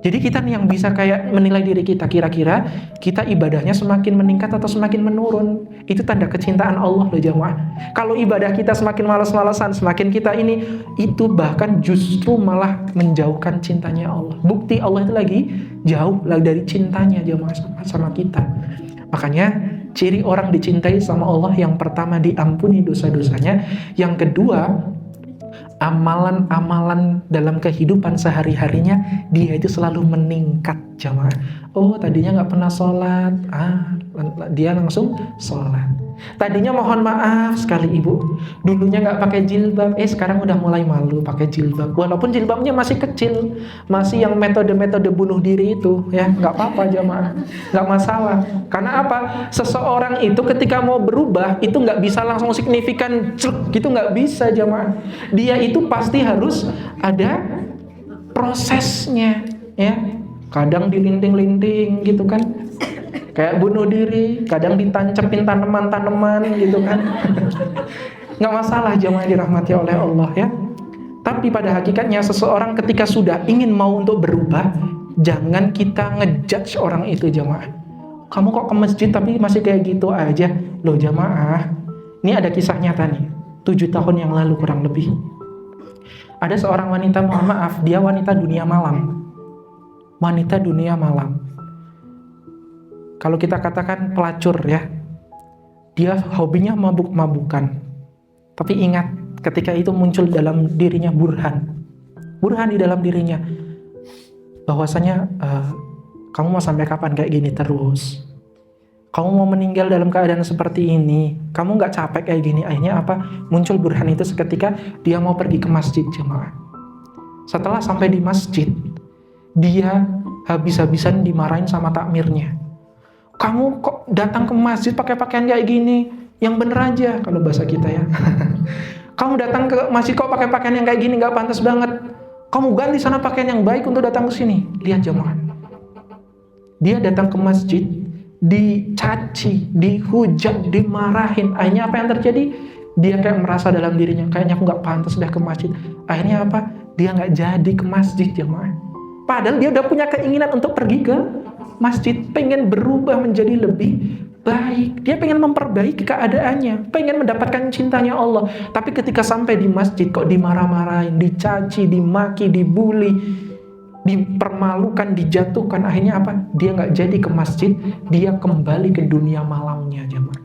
Jadi kita nih yang bisa kayak menilai diri kita, kira-kira kita ibadahnya semakin meningkat atau semakin menurun. Itu tanda kecintaan Allah loh, jamaah. Kalau ibadah kita semakin malas-malasan, semakin kita ini, itu bahkan justru malah menjauhkan cintanya Allah. Bukti Allah itu lagi jauh lagi dari cintanya, jamaah, sama kita. Makanya ciri orang dicintai sama Allah, yang pertama diampuni dosa-dosanya, yang kedua amalan-amalan dalam kehidupan sehari-harinya dia itu selalu meningkat, jamaah. Oh, tadinya nggak pernah sholat, dia langsung sholat. Tadinya mohon maaf sekali ibu, dulunya nggak pakai jilbab, sekarang udah mulai malu pakai jilbab. Walaupun jilbabnya masih kecil, masih yang metode-metode bunuh diri itu, ya nggak apa-apa, jamaah, nggak masalah. Karena apa? Seseorang itu ketika mau berubah itu nggak bisa langsung signifikan, gitu nggak bisa, jamaah. Dia itu pasti harus ada prosesnya, ya. Kadang dilinting-linting gitu kan, kayak bunuh diri, kadang ditancepin tanaman-tanaman gitu kan. Nggak masalah, jamaah dirahmati oleh Allah, ya. Tapi pada hakikatnya seseorang ketika sudah ingin mau untuk berubah, jangan kita ngejudge orang itu, jamaah. Kamu kok ke masjid tapi masih kayak gitu aja. Loh, jamaah, ini ada kisah nyata nih, 7 tahun yang lalu kurang lebih. Ada seorang wanita, mohon maaf, dia wanita dunia malam. Wanita dunia malam. Kalau kita katakan pelacur, ya. Dia hobinya mabuk-mabukan. Tapi ingat, ketika itu muncul dalam dirinya burhan di dalam dirinya, bahwasanya kamu mau sampai kapan kayak gini terus? Kamu mau meninggal dalam keadaan seperti ini? Kamu nggak capek kayak gini? Akhirnya apa? Muncul burhan itu seketika dia mau pergi ke masjid, jemaah. Setelah sampai di masjid, dia habis-habisan dimarahin sama takmirnya. Kamu kok datang ke masjid pakai pakaian kayak gini? Yang bener aja, kalau bahasa kita, ya. Kamu datang ke masjid kok pakai pakaian yang kayak gini, nggak pantas banget. Kamu ganti sana pakaian yang baik untuk datang ke sini. Lihat, jemaah. Dia datang ke masjid, dicaci, dihujat, dimarahin. Akhirnya apa yang terjadi? Dia kayak merasa dalam dirinya, kayaknya aku nggak pantas udah ke masjid. Akhirnya apa? Dia nggak jadi ke masjid, jemaah. Padahal dia udah punya keinginan untuk pergi ke masjid, pengen berubah menjadi lebih baik. Dia pengen memperbaiki keadaannya, pengen mendapatkan cintanya Allah. Tapi ketika sampai di masjid kok dimarah-marahin, dicaci, dimaki, dibully, dipermalukan, dijatuhkan. Akhirnya apa? Dia nggak jadi ke masjid, dia kembali ke dunia malamnya, jemaah.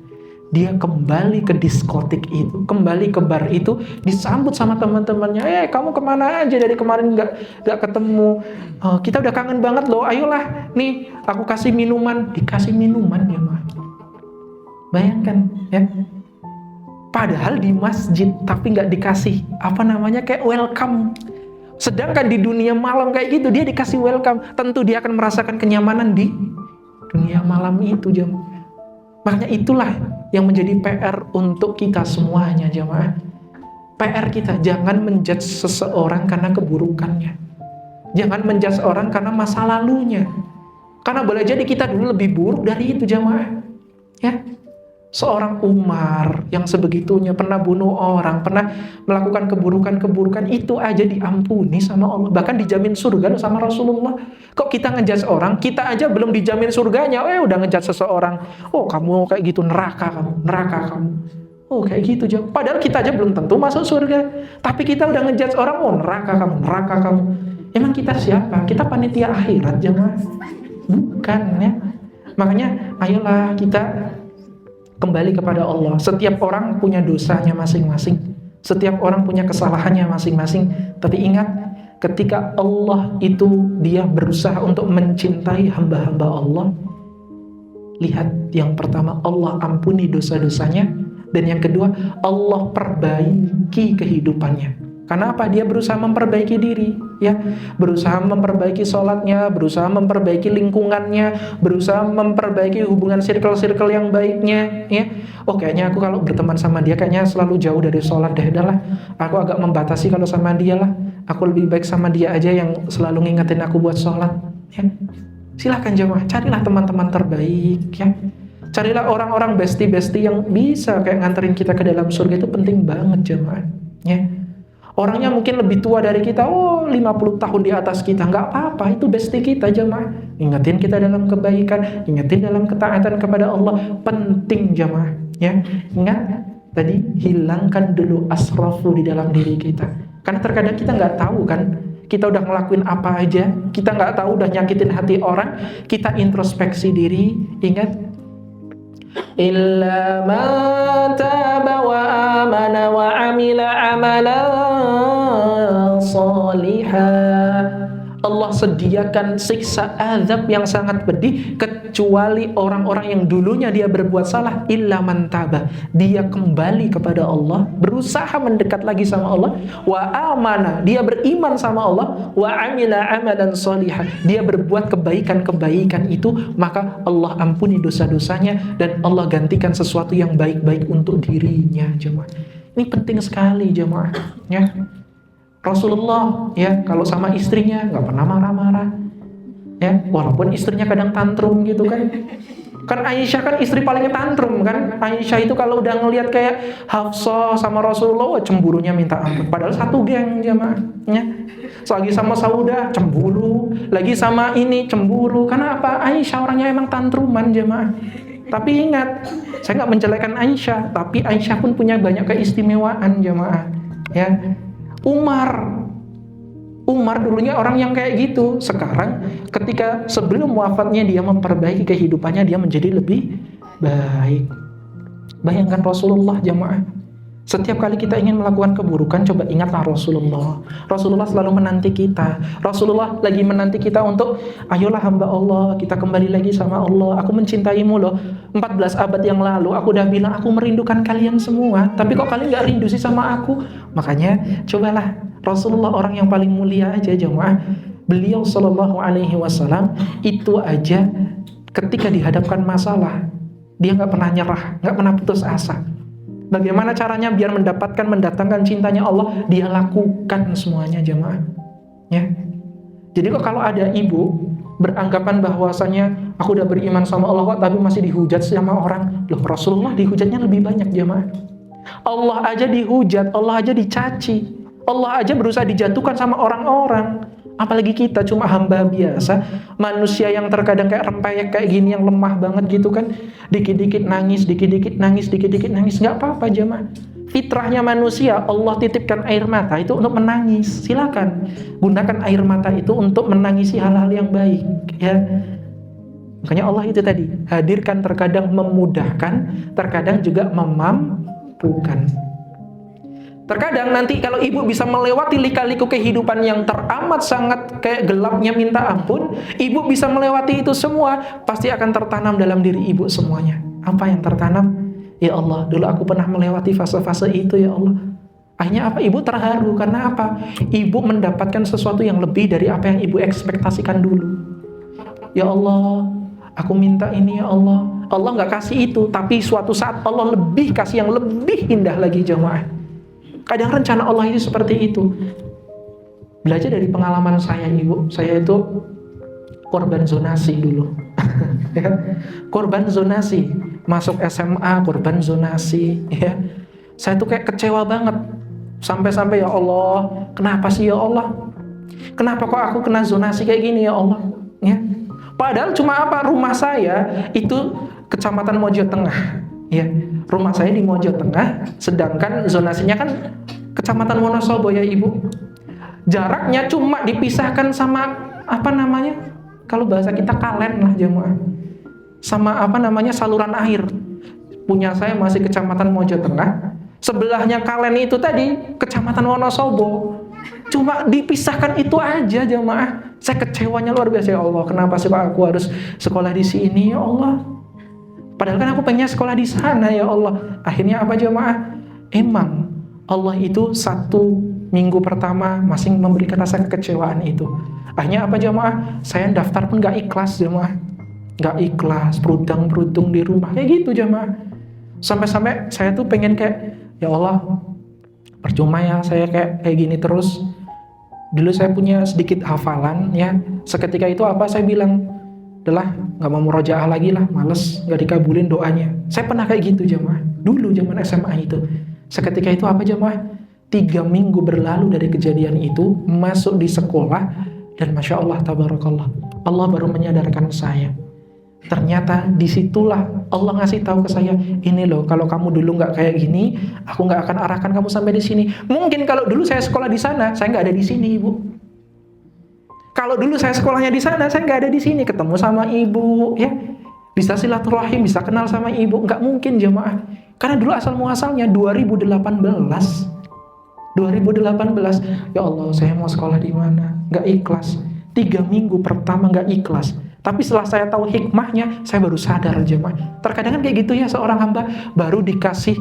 dia kembali ke diskotik itu, kembali ke bar itu, disambut sama teman-temannya. Kamu kemana aja dari kemarin nggak ketemu? Kita udah kangen banget loh. Ayolah, nih aku kasih minuman. Dikasih minuman ya, mah. Bayangkan ya. Padahal di masjid, tapi nggak dikasih kayak welcome. Sedangkan di dunia malam kayak gitu, dia dikasih welcome. Tentu dia akan merasakan kenyamanan di dunia malam itu, jemaah. Makanya itulah yang menjadi PR untuk kita semuanya, jemaah. PR kita, jangan menjudge seseorang karena keburukannya. Jangan menjudge orang karena masa lalunya. Karena boleh jadi kita dulu lebih buruk dari itu, jemaah. Ya. Seorang Umar yang sebegitunya pernah bunuh orang, pernah melakukan keburukan-keburukan, itu aja diampuni sama Allah, bahkan dijamin surga sama Rasulullah. Kok kita ngejudge orang, kita aja belum dijamin surganya, udah ngejudge seseorang, kamu kayak gitu, neraka kamu. Kayak gitu aja. Padahal kita aja belum tentu masuk surga, tapi kita udah ngejudge orang, neraka kamu. Emang kita siapa? Kita panitia akhirat, jemaah? Bukan ya. Makanya ayolah kita kembali kepada Allah. Setiap orang punya dosanya masing-masing. Setiap orang punya kesalahannya masing-masing. Tapi ingat, ketika Allah itu dia berusaha untuk mencintai hamba-hamba Allah, lihat yang pertama, Allah ampuni dosa-dosanya. Dan yang kedua, Allah perbaiki kehidupannya. Karena apa? Dia berusaha memperbaiki diri, ya, berusaha memperbaiki sholatnya, berusaha memperbaiki lingkungannya, berusaha memperbaiki hubungan circle-circle yang baiknya, ya. Kayaknya aku kalau berteman sama dia kayaknya selalu jauh dari sholat deh, dah lah. Aku agak membatasi kalau sama dia lah. Aku lebih baik sama dia aja yang selalu ngingetin aku buat sholat, ya. Silahkan jemaah, carilah teman-teman terbaik, ya. Carilah orang-orang bestie-bestie yang bisa kayak nganterin kita ke dalam surga. Itu penting banget jemaah, ya. Orangnya mungkin lebih tua dari kita, 50 tahun di atas kita, nggak apa-apa, itu bestie kita jemaah. Ingetin kita dalam kebaikan, ingetin dalam ketaatan kepada Allah, penting jemaah, ya. Ingat, tadi hilangkan dulu asrafu di dalam diri kita. Karena terkadang kita nggak tahu kan, kita udah ngelakuin apa aja, kita nggak tahu udah nyakitin hati orang, kita introspeksi diri, ingat, illa man taba wa amana wa amila amalan salihah. Allah sediakan siksa azab yang sangat pedih kecuali orang-orang yang dulunya dia berbuat salah. Illa man taba, dia kembali kepada Allah, berusaha mendekat lagi sama Allah, wa amana, dia beriman sama Allah, wa amila amalan salihah, dia berbuat kebaikan-kebaikan itu, maka Allah ampuni dosa-dosanya dan Allah gantikan sesuatu yang baik-baik untuk dirinya, jemaah. Ini penting sekali, jemaah, ya. Rasulullah, ya, kalau sama istrinya nggak pernah marah-marah, ya, walaupun istrinya kadang tantrum gitu kan. Kan Aisyah kan istri paling tantrum kan. Aisyah itu kalau udah ngelihat kayak Hafsah sama Rasulullah, cemburunya minta ampun. Padahal satu geng jemaahnya. Lagi sama Saudah cemburu, lagi sama ini cemburu. Karena apa? Aisyah orangnya emang tantruman jemaah. Tapi ingat, saya nggak menjelekan Aisyah, tapi Aisyah pun punya banyak keistimewaan jemaah, ya. Umar dulunya orang yang kayak gitu. Sekarang ketika sebelum wafatnya dia memperbaiki kehidupannya, dia menjadi lebih baik. Bayangkan Rasulullah jemaah. Setiap kali kita ingin melakukan keburukan, coba ingatlah Rasulullah. Rasulullah selalu menanti kita. Rasulullah lagi menanti kita untuk, ayolah hamba Allah, kita kembali lagi sama Allah. Aku mencintaimu loh. 14 abad yang lalu, aku udah bilang, aku merindukan kalian semua. Tapi kok kalian gak rindu sih sama aku? Makanya, cobalah. Rasulullah orang yang paling mulia aja, jemaah. Beliau sallallahu alaihi wasallam itu aja ketika dihadapkan masalah, dia gak pernah nyerah, gak pernah putus asa. Bagaimana caranya biar mendatangkan cintanya Allah? Dia lakukan semuanya jemaah, ya. Jadi kalau ada ibu beranggapan bahwasanya aku udah beriman sama Allah kok tapi masih dihujat sama orang, loh Rasulullah dihujatnya lebih banyak jemaah. Allah aja dihujat, Allah aja dicaci, Allah aja berusaha dijatuhkan sama orang-orang. Apalagi kita cuma hamba biasa, manusia yang terkadang kayak rempeyek kayak gini, yang lemah banget gitu kan. Dikit-dikit nangis, dikit-dikit nangis, dikit-dikit nangis. Gak apa-apa jemaah. Fitrahnya manusia, Allah titipkan air mata itu untuk menangis. Silakan gunakan air mata itu untuk menangisi hal-hal yang baik, ya. Makanya Allah itu tadi, hadirkan terkadang memudahkan, terkadang juga memampukan. Terkadang nanti kalau ibu bisa melewati lika-liku kehidupan yang teramat sangat kayak gelapnya minta ampun, ibu bisa melewati itu semua, pasti akan tertanam dalam diri ibu semuanya. Apa yang tertanam? Ya Allah, dulu aku pernah melewati fase-fase itu ya Allah. Akhirnya apa? Ibu terharu, karena apa? Ibu mendapatkan sesuatu yang lebih dari apa yang ibu ekspektasikan dulu. Ya Allah, aku minta ini ya Allah. Allah nggak kasih itu, tapi suatu saat Allah lebih kasih yang lebih indah lagi jamaah. Kadang rencana Allah itu seperti itu. Belajar dari pengalaman saya ibu, saya itu korban zonasi dulu. Korban zonasi, masuk SMA korban zonasi. Ya. Saya tuh kayak kecewa banget. Sampai-sampai ya Allah, kenapa sih ya Allah? Kenapa kok aku kena zonasi kayak gini ya Allah? Ya. Padahal cuma apa? Rumah saya itu Kecamatan Mojo Tengah. Ya, rumah saya di Mojo Tengah, sedangkan zonasinya kan Kecamatan Wonosobo ya ibu. Jaraknya cuma dipisahkan sama apa namanya? Kalau bahasa kita kalen lah jemaah. Sama apa namanya saluran air. Punya saya masih Kecamatan Mojo Tengah. Sebelahnya kalen itu tadi Kecamatan Wonosobo. Cuma dipisahkan itu aja jemaah. Saya kecewanya luar biasa ya Allah. Kenapa sih Pak aku harus sekolah di sini ya Allah? Padahal kan aku pengen sekolah di sana ya Allah. Akhirnya apa jemaah? Emang Allah itu 1 minggu pertama masih memberikan rasa kekecewaan itu. Akhirnya apa jemaah? Saya daftar pun gak ikhlas jemaah. Gak ikhlas, berudang-berudung di rumah. Kayak gitu jemaah. Sampai-sampai saya tuh pengen kayak, ya Allah, percuma ya saya kayak gini terus. Dulu saya punya sedikit hafalan ya. Seketika itu apa saya bilang? Adalah nggak mau murojaah lagi lah, males, nggak dikabulin doanya. Saya pernah kayak gitu jemaah dulu zaman SMA itu. Seketika itu apa jemaah? 3 minggu berlalu dari kejadian itu, masuk di sekolah, dan masya Allah tabarakallah, Allah baru menyadarkan saya. Ternyata disitulah Allah ngasih tahu ke saya, ini loh kalau kamu dulu nggak kayak gini, aku nggak akan arahkan kamu sampai di sini. Mungkin kalau dulu saya sekolah di sana, saya nggak ada di sini ibu. Kalau dulu saya sekolahnya di sana, saya nggak ada di sini, ketemu sama ibu, ya, bisa silaturahim, bisa kenal sama ibu, nggak mungkin jemaah. Karena dulu asal muasalnya 2018, ya Allah, saya mau sekolah di mana? Nggak ikhlas. 3 minggu pertama nggak ikhlas. Tapi setelah saya tahu hikmahnya, saya baru sadar jemaah. Terkadang kan kayak gitu ya, seorang hamba baru dikasih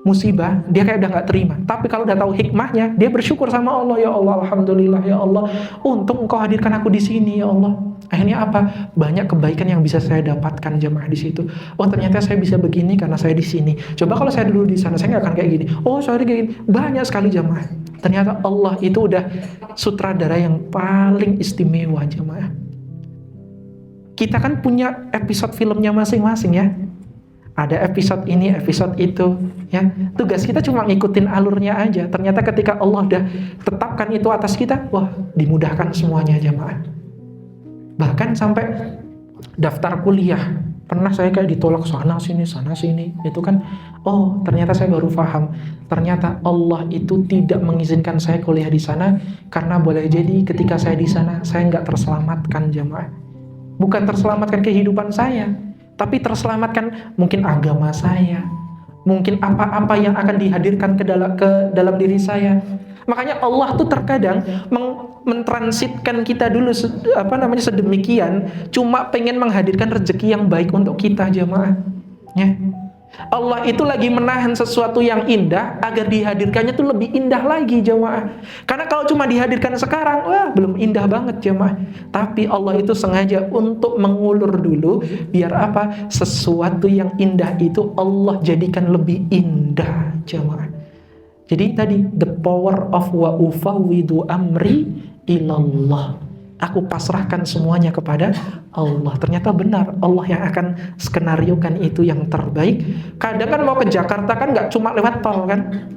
musibah, dia kayak udah gak terima. Tapi kalau udah tahu hikmahnya, dia bersyukur sama Allah. Ya Allah, alhamdulillah ya Allah, untung Engkau hadirkan aku di sini ya Allah. Akhirnya apa? Banyak kebaikan yang bisa saya dapatkan jemaah di situ. Oh ternyata saya bisa begini karena saya di sini. Coba kalau saya dulu di sana, saya nggak akan kayak gini. Oh sorry kayak gini. Banyak sekali jemaah. Ternyata Allah itu udah sutradara yang paling istimewa jemaah. Kita kan punya episode filmnya masing-masing ya. Ada episode ini, episode itu, ya. Tugas kita cuma ngikutin alurnya aja. Ternyata ketika Allah udah tetapkan itu atas kita, wah, dimudahkan semuanya jemaah. Bahkan sampai daftar kuliah, pernah saya kayak ditolak sana sini, itu kan, oh, ternyata saya baru paham. Ternyata Allah itu tidak mengizinkan saya kuliah di sana karena boleh jadi ketika saya di sana, saya nggak terselamatkan jemaah. Bukan terselamatkan kehidupan saya, tapi terselamatkan mungkin agama saya, mungkin apa-apa yang akan dihadirkan ke dalam diri saya. Makanya Allah tuh terkadang mentransitkan kita dulu sedemikian, cuma pengen menghadirkan rezeki yang baik untuk kita jemaah. Ya. Allah itu lagi menahan sesuatu yang indah agar dihadirkannya tuh lebih indah lagi jemaah. Karena kalau cuma dihadirkan sekarang, wah belum indah banget jemaah. Tapi Allah itu sengaja untuk mengulur dulu, biar apa? Sesuatu yang indah itu Allah jadikan lebih indah jemaah. Jadi tadi the power of wa ufawwidu amri ilallah. Aku pasrahkan semuanya kepada Allah. Ternyata benar, Allah yang akan skenariokan itu yang terbaik. Kadang kan mau ke Jakarta kan nggak cuma lewat tol kan,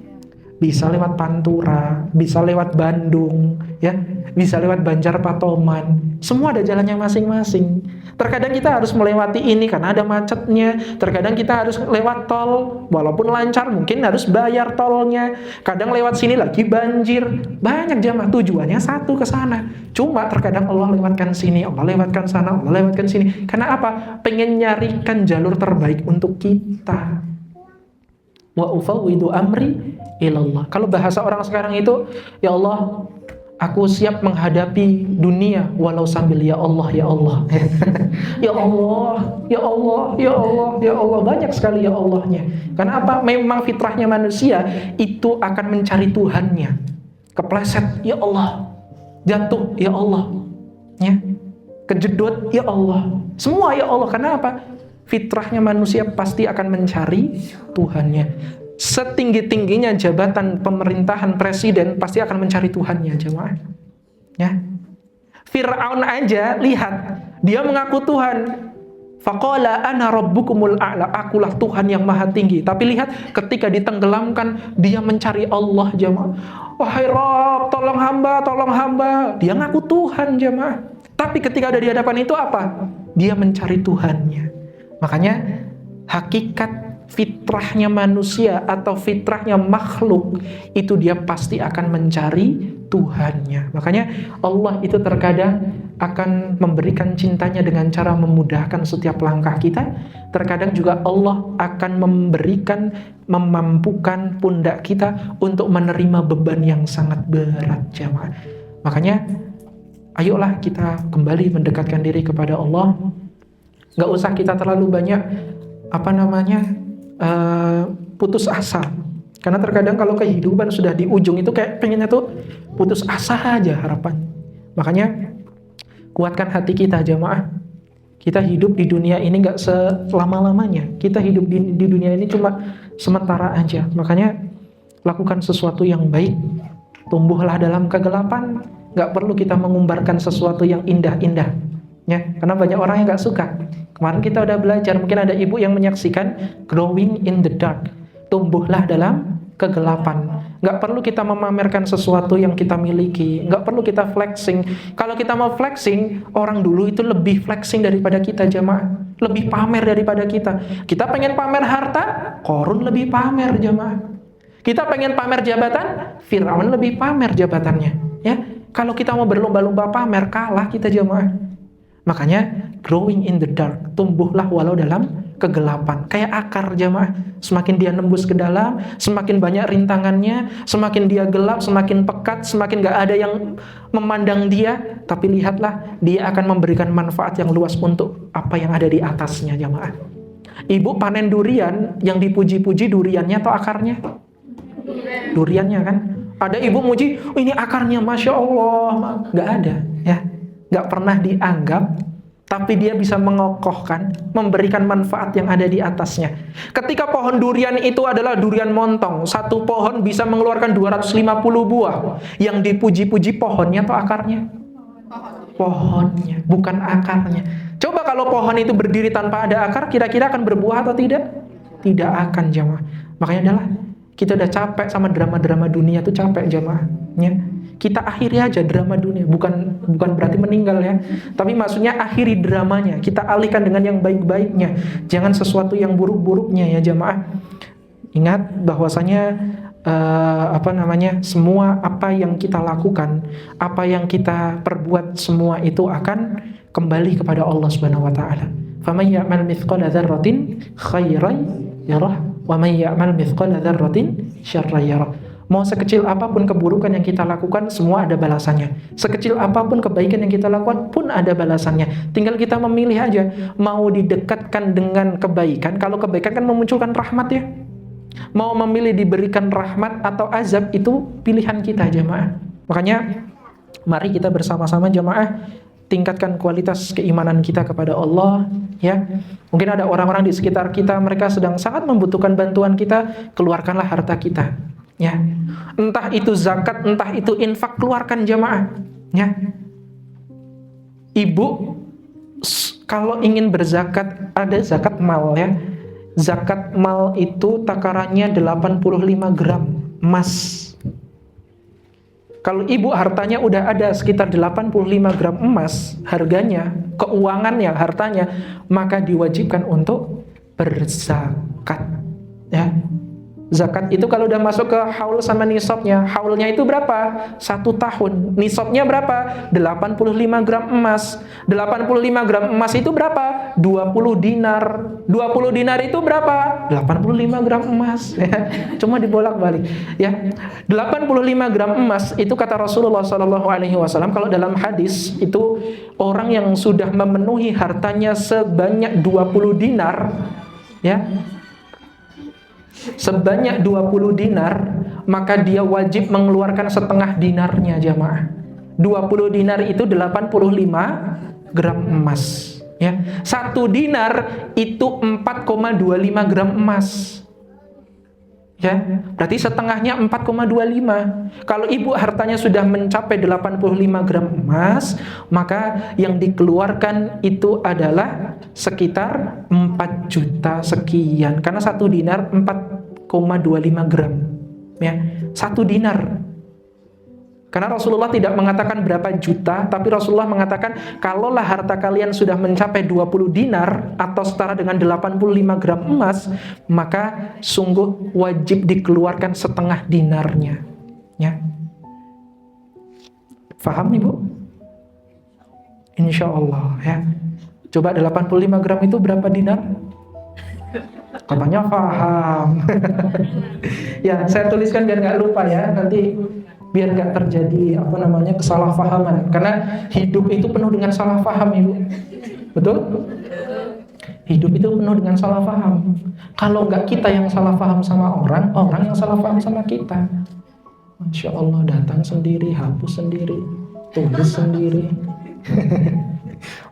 bisa lewat Pantura, bisa lewat Bandung, ya, bisa lewat Banjarpatoman. Semua ada jalannya masing-masing. Terkadang kita harus melewati ini karena ada macetnya. Terkadang kita harus lewat tol, walaupun lancar mungkin harus bayar tolnya. Kadang lewat sini lagi banjir. Banyak jamaah tujuannya satu ke sana. Cuma terkadang Allah lewatkan sini, Allah lewatkan sana, Allah lewatkan sini. Karena apa? Pengen nyarikan jalur terbaik untuk kita. Wa ufawwidu amri ilallah. Kalau bahasa orang sekarang itu, ya Allah, aku siap menghadapi dunia walau sambil ya Allah, ya Allah. Ya Allah, ya Allah, ya Allah, ya Allah. Banyak sekali ya Allahnya. Karena apa? Memang fitrahnya manusia itu akan mencari Tuhannya. Kepleset, ya Allah. Jatuh, ya Allah. Ya. Kejedot, ya Allah. Semua ya Allah. Karena apa? Fitrahnya manusia pasti akan mencari Tuhannya. Setinggi-tingginya jabatan pemerintahan presiden pasti akan mencari Tuhannya, jemaah. Ya. Fir'aun aja lihat, dia mengaku Tuhan. Faqala ana rabbukumul a'la, akulah Tuhan yang maha tinggi. Tapi lihat ketika ditenggelamkan, dia mencari Allah, jemaah. Wahai Rabb, tolong hamba, tolong hamba. Dia ngaku Tuhan, jemaah. Tapi ketika ada di hadapan itu apa? Dia mencari Tuhannya. Makanya hakikat fitrahnya manusia atau fitrahnya makhluk itu dia pasti akan mencari Tuhannya. Makanya Allah itu terkadang akan memberikan cintanya dengan cara memudahkan setiap langkah kita. Terkadang juga Allah akan memampukan pundak kita untuk menerima beban yang sangat berat, jemaah. Makanya ayolah kita kembali mendekatkan diri kepada Allah. Nggak usah kita terlalu banyak putus asa. Karena terkadang kalau kehidupan sudah di ujung itu kayak pengennya tuh putus asa aja harapan. Makanya kuatkan hati kita, jamaah. Kita hidup di dunia ini nggak selama-lamanya. Kita hidup di dunia ini cuma sementara aja. Makanya lakukan sesuatu yang baik. Tumbuhlah dalam kegelapan. Nggak perlu kita mengumbarkan sesuatu yang indah-indah. Ya, karena banyak orang yang nggak suka. Kemarin kita udah belajar, mungkin ada ibu yang menyaksikan growing in the dark. Tumbuhlah dalam kegelapan. Nggak perlu kita memamerkan sesuatu yang kita miliki. Nggak perlu kita flexing. Kalau kita mau flexing, orang dulu itu lebih flexing daripada kita, jamaah. Lebih pamer daripada kita. Kita pengen pamer harta, Qarun lebih pamer, jamaah. Kita pengen pamer jabatan, Fir'aun lebih pamer jabatannya. Ya, kalau kita mau berlomba-lomba pamer, kalah kita, jamaah. Makanya growing in the dark, tumbuhlah walau dalam kegelapan. Kayak akar, jamaah. Semakin dia nembus ke dalam, semakin banyak rintangannya, semakin dia gelap, semakin pekat, semakin gak ada yang memandang dia. Tapi lihatlah, dia akan memberikan manfaat yang luas untuk apa yang ada di atasnya, jamaah. Ibu panen durian, yang dipuji-puji duriannya atau akarnya? Duriannya kan. Ada ibu muji, oh, ini akarnya, Masya Allah. Gak ada, ya. Gak pernah dianggap, tapi dia bisa mengokohkan, memberikan manfaat yang ada di atasnya. Ketika pohon durian itu adalah durian montong, satu pohon bisa mengeluarkan 250 buah. Yang dipuji-puji pohonnya atau akarnya? Pohonnya, bukan akarnya. Coba kalau pohon itu berdiri tanpa ada akar, kira-kira akan berbuah atau tidak? Tidak akan, jamaah. Makanya adalah kita udah capek sama drama-drama dunia, tuh capek, jamaah. Ya. Kita akhiri aja drama dunia, bukan berarti meninggal ya, tapi maksudnya akhiri dramanya, kita alihkan dengan yang baik-baiknya, jangan sesuatu yang buruk-buruknya ya, jamaah. Ingat bahwasanya semua apa yang kita lakukan, apa yang kita perbuat, semua itu akan kembali kepada Allah Subhanahu wa taala. Faman ya'mal mithqala dzarratin khairan yarah wa man ya'mal mithqala dzarratin syarran yarah. Mau sekecil apapun keburukan yang kita lakukan, semua ada balasannya. Sekecil apapun kebaikan yang kita lakukan pun ada balasannya. Tinggal kita memilih aja, mau didekatkan dengan kebaikan. Kalau kebaikan kan memunculkan rahmat ya. Mau memilih diberikan rahmat atau azab, itu pilihan kita, jamaah. Makanya mari kita bersama-sama, jamaah, tingkatkan kualitas keimanan kita kepada Allah ya. Mungkin ada orang-orang di sekitar kita, mereka sedang sangat membutuhkan bantuan kita, keluarkanlah harta kita ya. Entah itu zakat, entah itu infak, keluarkan, jamaah ya. Ibu kalau ingin berzakat, ada zakat mal ya. Zakat mal itu takarannya 85 gram emas. Kalau ibu hartanya udah ada sekitar 85 gram emas harganya, keuangannya, hartanya, maka diwajibkan untuk berzakat. Ya. Zakat itu kalau udah masuk ke haul sama nisabnya, haulnya itu berapa? 1 tahun. Nisabnya berapa? 85 gram emas. 85 gram emas itu berapa? 20 dinar. 20 dinar itu berapa? 85 gram emas. Ya. Cuma dibolak-balik. Ya. 85 gram emas itu kata Rasulullah SAW, kalau dalam hadis itu orang yang sudah memenuhi hartanya sebanyak 20 dinar, ya, sebanyak 20 dinar, maka dia wajib mengeluarkan setengah dinarnya, jamaah. 20 dinar itu 85 gram emas, ya. 1 dinar itu 4,25 gram emas. Ya, berarti setengahnya 4,25. Kalau ibu hartanya sudah mencapai 85 gram emas, maka yang dikeluarkan itu adalah sekitar 4 juta sekian. Karena 1 dinar 4,25 gram. Ya, 1 dinar. Karena Rasulullah tidak mengatakan berapa juta, tapi Rasulullah mengatakan kalaulah harta kalian sudah mencapai 20 dinar atau setara dengan 85 gram emas, maka sungguh wajib dikeluarkan setengah dinarnya. Ya. Faham Ibu? Insya Allah, ya. Coba 85 gram itu berapa dinar? Katanya paham. Ya, saya tuliskan biar nggak lupa ya, nanti biar nggak terjadi kesalahpahaman. Karena hidup itu penuh dengan salah paham, Ibu. Betul? Hidup itu penuh dengan salah paham. Kalau nggak kita yang salah paham sama orang, orang yang salah paham sama kita. Masya Allah, datang sendiri, hapus sendiri, tulis sendiri.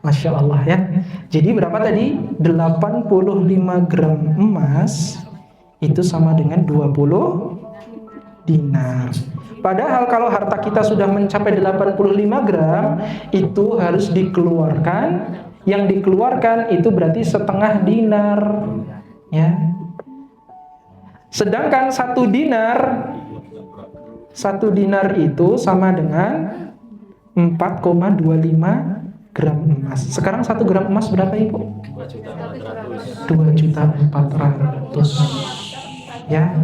Masya Allah, ya. Jadi berapa tadi? 85 gram emas itu sama dengan 20 dinar. Padahal kalau harta kita sudah mencapai 85 gram, itu harus dikeluarkan. Yang dikeluarkan itu berarti setengah dinar, ya. Sedangkan 1 dinar itu sama dengan 4,25 gram emas. Sekarang 1 gram emas berapa, Ibu? 2.400.000. Ya.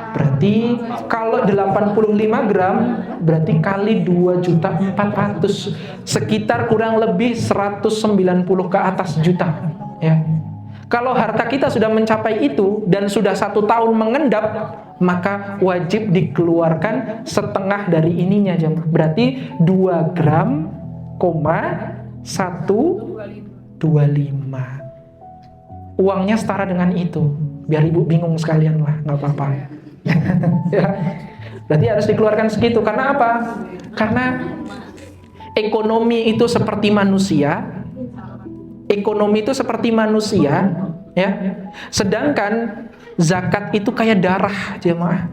Berarti kalau 85 gram berarti kali 2.400.000, sekitar kurang lebih 190 ke atas juta, ya. Kalau harta kita sudah mencapai itu dan sudah 1 tahun mengendap, maka wajib dikeluarkan setengah dari ininya, jemaah. Berarti 2 gram, 125. Uangnya setara dengan itu. Biar Ibu bingung sekalian lah, nggak apa-apa. Ya. Berarti harus dikeluarkan segitu. Karena apa? Karena ekonomi itu seperti manusia. Ekonomi itu seperti manusia, ya. Sedangkan zakat itu kayak darah, jemaah.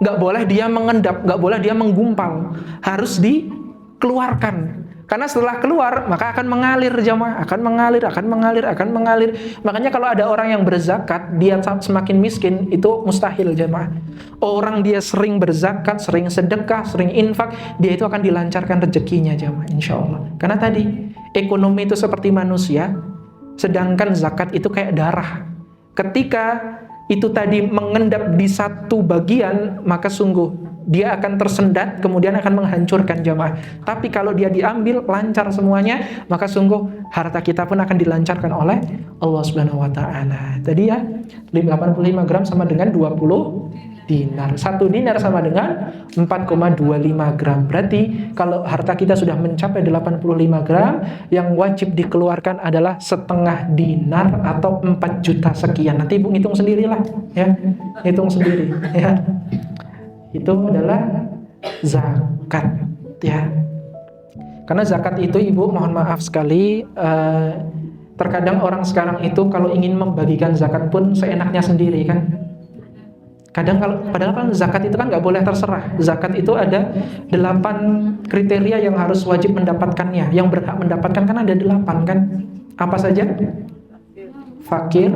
Nggak boleh dia mengendap, nggak boleh dia menggumpal. Harus dikeluarkan. Karena setelah keluar, maka akan mengalir, jemaah, akan mengalir. Makanya kalau ada orang yang berzakat, dia semakin miskin, itu mustahil, jemaah. Orang dia sering berzakat, sering sedekah, sering infak, dia itu akan dilancarkan rezekinya, jemaah, insya Allah. Karena tadi, ekonomi itu seperti manusia, sedangkan zakat itu kayak darah. Ketika itu tadi mengendap di satu bagian, maka sungguh dia akan tersendat, kemudian akan menghancurkan, jamaah. Tapi kalau dia diambil lancar semuanya, maka sungguh harta kita pun akan dilancarkan oleh Allah Subhanahu wa taala. Tadi ya, 85 gram sama dengan 20 dinar. 1 dinar sama dengan 4,25 gram. Berarti kalau harta kita sudah mencapai 85 gram, yang wajib dikeluarkan adalah setengah dinar atau 4 juta sekian. Nanti Ibu ngitung sendirilah, ya. Hitung sendiri, ya. Itu adalah zakat, ya. Karena zakat itu, Ibu, mohon maaf sekali, terkadang orang sekarang itu kalau ingin membagikan zakat pun seenaknya sendiri, kan. Padahal kan zakat itu kan nggak boleh terserah. Zakat itu ada 8 kriteria yang harus wajib mendapatkannya. Yang berhak mendapatkan kan ada 8, kan. Apa saja? Fakir,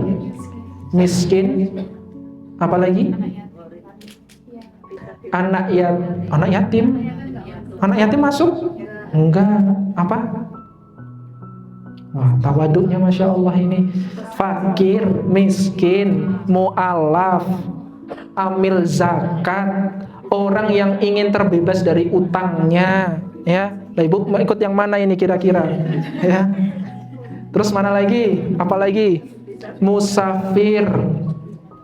miskin, apa lagi? Anak yatim. Anak yatim masuk? Enggak. Apa? Wah, tawaduknya Masya Allah ini. Fakir, miskin, mu'alaf, amil zakat, orang yang ingin terbebas dari utangnya, ya. Nah, Ibu mau ikut yang mana ini kira-kira? Ya. Terus mana lagi? Apa lagi? Musafir,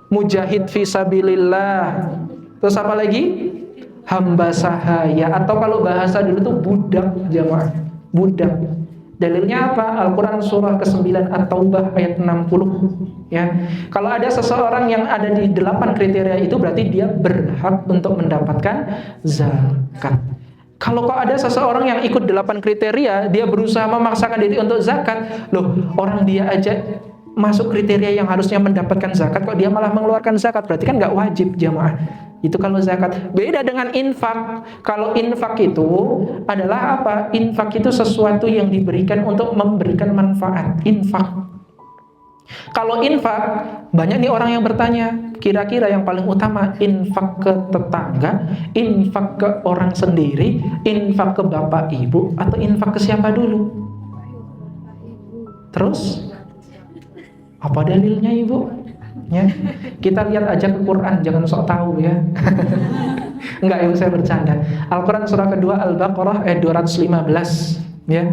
mujahid fisabilillah. Terus apa lagi? Hamba sahaya, atau kalau bahasa dulu tuh budak, jamaah. Budak. Dalilnya apa? Al-Quran surah ke-9 At-Taubah ayat 60, ya. Kalau ada seseorang yang ada di 8 kriteria itu, berarti dia berhak untuk mendapatkan zakat. Kalau kok ada seseorang yang ikut 8 kriteria, dia berusaha memaksakan diri untuk zakat, loh, orang dia aja masuk kriteria yang harusnya mendapatkan zakat, kok dia malah mengeluarkan zakat, berarti kan nggak wajib, jamaah. Itu kalau zakat. Beda dengan infak. Kalau infak itu adalah apa? Infak itu sesuatu yang diberikan untuk memberikan manfaat. Infak. Kalau infak, banyak nih orang yang bertanya, kira-kira yang paling utama infak ke tetangga, infak ke orang sendiri, infak ke bapak ibu, atau infak ke siapa dulu? Terus apa dalilnya, Ibu? Ya, kita lihat aja ke Quran, jangan sok tahu ya. Enggak, Ibu, saya bercanda. Al-Quran surah kedua Al-Baqarah ayat 215, ya.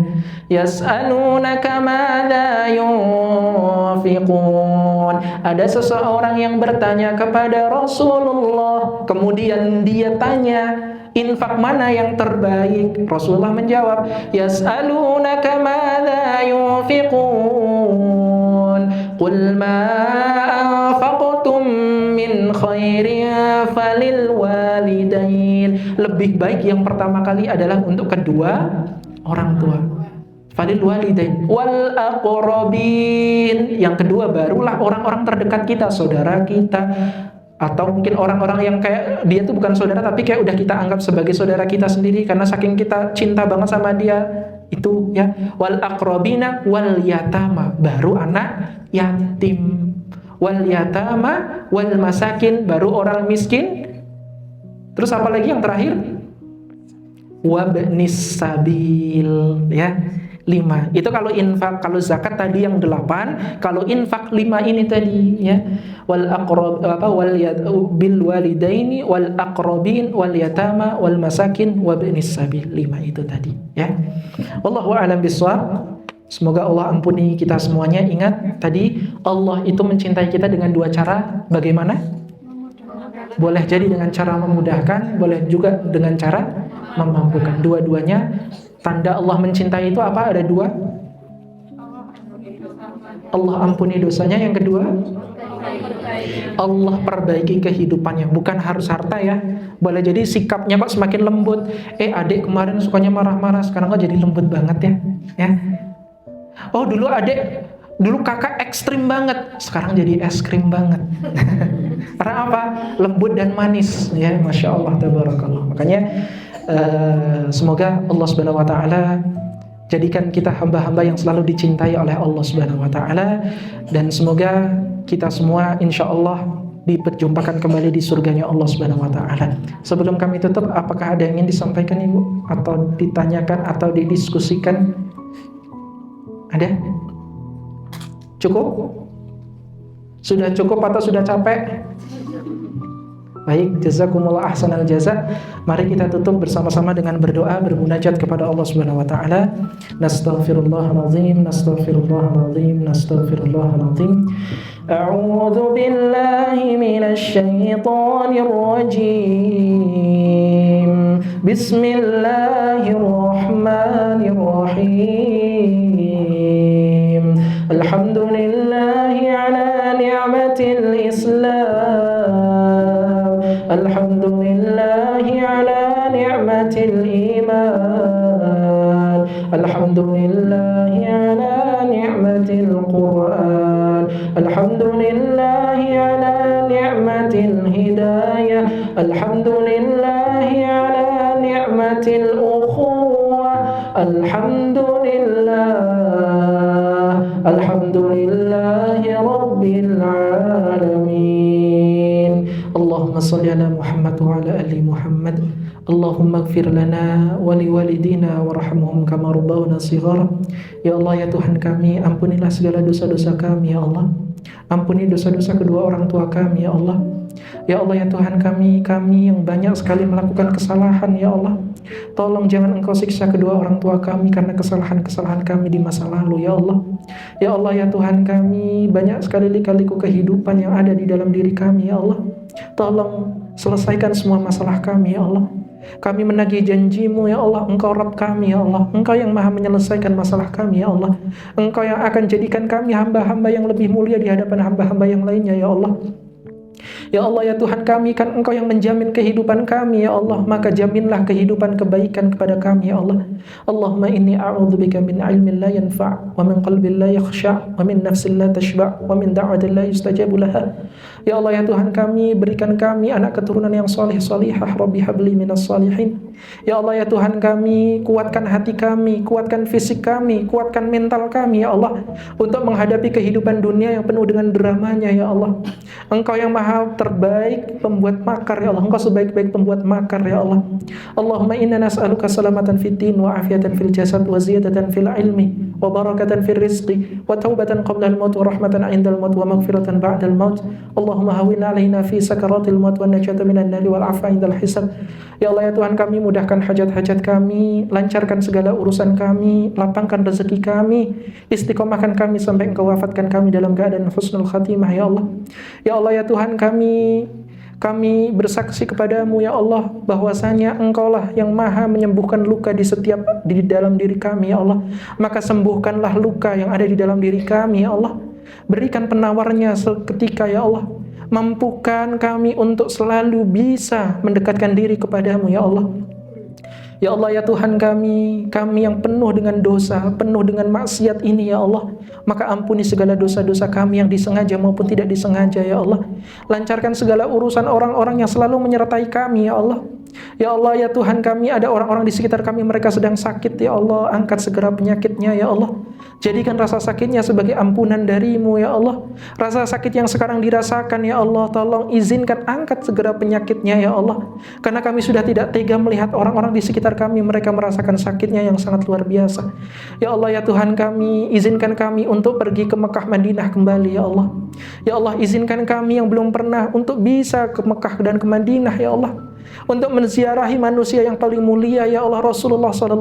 Yas'alunaka madza yunfiqun. Ada seseorang yang bertanya kepada Rasulullah, kemudian dia tanya, infak mana yang terbaik? Rasulullah menjawab, yas'alunaka madza yunfiqun, qul ma anfaqtum min khairin falil walidain. Lebih baik yang pertama kali adalah untuk kedua orang tua, falil walidain wal aqrabin. Yang kedua barulah orang-orang terdekat kita, saudara kita, atau mungkin orang-orang yang kayak dia tuh bukan saudara tapi kayak udah kita anggap sebagai saudara kita sendiri karena saking kita cinta banget sama dia, itu ya. Wal aqrabina wal yatama, baru anak yatim. Wal yatama wal masakin, baru orang miskin. Terus apa lagi yang terakhir? Wabnis sabil, ya. 5. Itu kalau infak. Kalau zakat tadi yang 8, kalau infak 5 ini tadi, ya. Wal aqrab bil walidaini wal aqrabin wal yatama wal masakin wabnis sabil. 5 itu tadi, ya. Wallahu a'lam bishawab. Semoga Allah ampuni kita semuanya. Ingat tadi Allah itu mencintai kita dengan 2 cara. Bagaimana? Boleh jadi dengan cara memudahkan, boleh juga dengan cara memampukan. Dua-duanya tanda Allah mencintai itu apa? Ada 2. Allah ampuni dosanya. Yang kedua, Allah perbaiki kehidupannya. Bukan harus harta ya. Boleh jadi sikapnya kok semakin lembut. Adik kemarin sukanya marah-marah, sekarang kok jadi lembut banget ya. Ya. Oh, dulu kakak ekstrim banget, sekarang jadi es krim banget. Karena apa? Lembut dan manis, ya. Masya Allah, tabarakallah. Makanya semoga Allah Subhanahu Wa Taala jadikan kita hamba-hamba yang selalu dicintai oleh Allah Subhanahu Wa Taala, dan semoga kita semua insya Allah diperjumpakan kembali di surganya Allah Subhanahu Wa Taala. Sebelum kami tutup, apakah ada yang ingin disampaikan, Ibu, atau ditanyakan atau didiskusikan? Ada? Cukup? Sudah cukup atau sudah capek? Baik, jazakumullah ahsanal jaza. Mari kita tutup bersama-sama dengan berdoa, bermunajat kepada Allah Subhanahu wa taala. Nastaghfirullahalazim, nastaghfirullahalazim, nastaghfirullahalazim. A'udzu billahi minasy syaithanir rajim. Bismillahirrahmanirrahim. Alhamdulillahi ala ni'matil Islam. Alhamdulillahi ala ni'matil iman. Alhamdulillahi ala ni'matil Qur'an. Alhamdulillahi ala ni'matil hidayah. Alhamdulillahi ala ni'matil ukhuwah. Alhamdulillahi rabbil alamin. Allah Allahumma sholli ala Muhammad wa ala ali Muhammad. Allahumma ighfir lana wa liwalidina warhamhum kama rabbawna shighara. Ya Allah, ya Tuhan kami, ampunilah segala dosa-dosa kami ya Allah. Ampuni dosa-dosa kedua orang tua kami ya Allah. Ya Allah, ya Tuhan kami yang banyak sekali melakukan kesalahan ya Allah. Tolong jangan Engkau siksa kedua orang tua kami karena kesalahan-kesalahan kami di masa lalu ya Allah. Ya Allah, ya Tuhan kami, banyak sekali lika-liku kehidupan yang ada di dalam diri kami ya Allah. Tolong selesaikan semua masalah kami ya Allah. Kami menagih janji-Mu ya Allah. Engkau Rabb kami ya Allah. Engkau yang maha menyelesaikan masalah kami ya Allah. Engkau yang akan jadikan kami hamba-hamba yang lebih mulia di hadapan hamba-hamba yang lainnya ya Allah. Ya Allah, ya Tuhan kami, kan Engkau yang menjamin kehidupan kami ya Allah, maka jaminlah kehidupan kebaikan kepada kami ya Allah. Allahumma inni a'udzubika min ilmin la yanfa' wa min qalbin la yakhsha' wa min nafsin la tashba' wa min da'watin la yustajabu laha. Ya Allah, ya Tuhan kami, berikan kami anak keturunan yang salih-salihah. Rabbi habli minas salihin. Ya Allah, ya Tuhan kami, kuatkan hati kami, kuatkan fisik kami, kuatkan mental kami ya Allah, untuk menghadapi kehidupan dunia yang penuh dengan dramanya ya Allah. Engkau yang maha terbaik pembuat makar ya Allah. Engkau sebaik-baik pembuat makar ya Allah. Allahumma inna nas'aluka salamatan fid din wa afiatan fil jasad wa ziyadatan fil ilmi wa barakatan fil rizqi wa taubatan qabla al maut wa rahmatan 'inda al maut wa maghfiratan ba'da al maut. Allahumma hawwin 'alaina fi sakaratil maut wa najata minan nari wal 'afwa 'indal hisab. Ya Allah, ya Tuhan kami, mudahkan hajat-hajat kami, lancarkan segala urusan kami, lapangkan rezeki kami, istiqomahkan kami sampai Engkau wafatkan kami dalam keadaan husnul khatimah ya Allah. Ya Allah, ya Tuhan kami bersaksi kepadamu ya Allah, bahwasanya Engkaulah yang maha menyembuhkan luka di dalam diri kami ya Allah. Maka sembuhkanlah luka yang ada di dalam diri kami ya Allah. Berikan penawarnya seketika ya Allah. Mampukan kami untuk selalu bisa mendekatkan diri kepadamu ya Allah. Ya Allah, ya Tuhan kami yang penuh dengan dosa, penuh dengan maksiat ini ya Allah, maka ampuni segala dosa-dosa kami yang disengaja maupun tidak disengaja ya Allah. Lancarkan segala urusan orang-orang yang selalu menyertai kami ya Allah. Ya Allah, ya Tuhan kami, ada orang-orang di sekitar kami, mereka sedang sakit ya Allah, angkat segera penyakitnya ya Allah. Jadikan rasa sakitnya sebagai ampunan dari-Mu ya Allah. Rasa sakit yang sekarang dirasakan ya Allah, tolong izinkan angkat segera penyakitnya ya Allah. Karena kami sudah tidak tega melihat orang-orang di sekitar kami, mereka merasakan sakitnya yang sangat luar biasa. Ya Allah, ya Tuhan kami, izinkan kami untuk pergi ke Mekah Madinah kembali ya Allah. Ya Allah, izinkan kami yang belum pernah untuk bisa ke Mekah dan ke Madinah ya Allah, untuk menziarahi manusia yang paling mulia ya Allah, Rasulullah SAW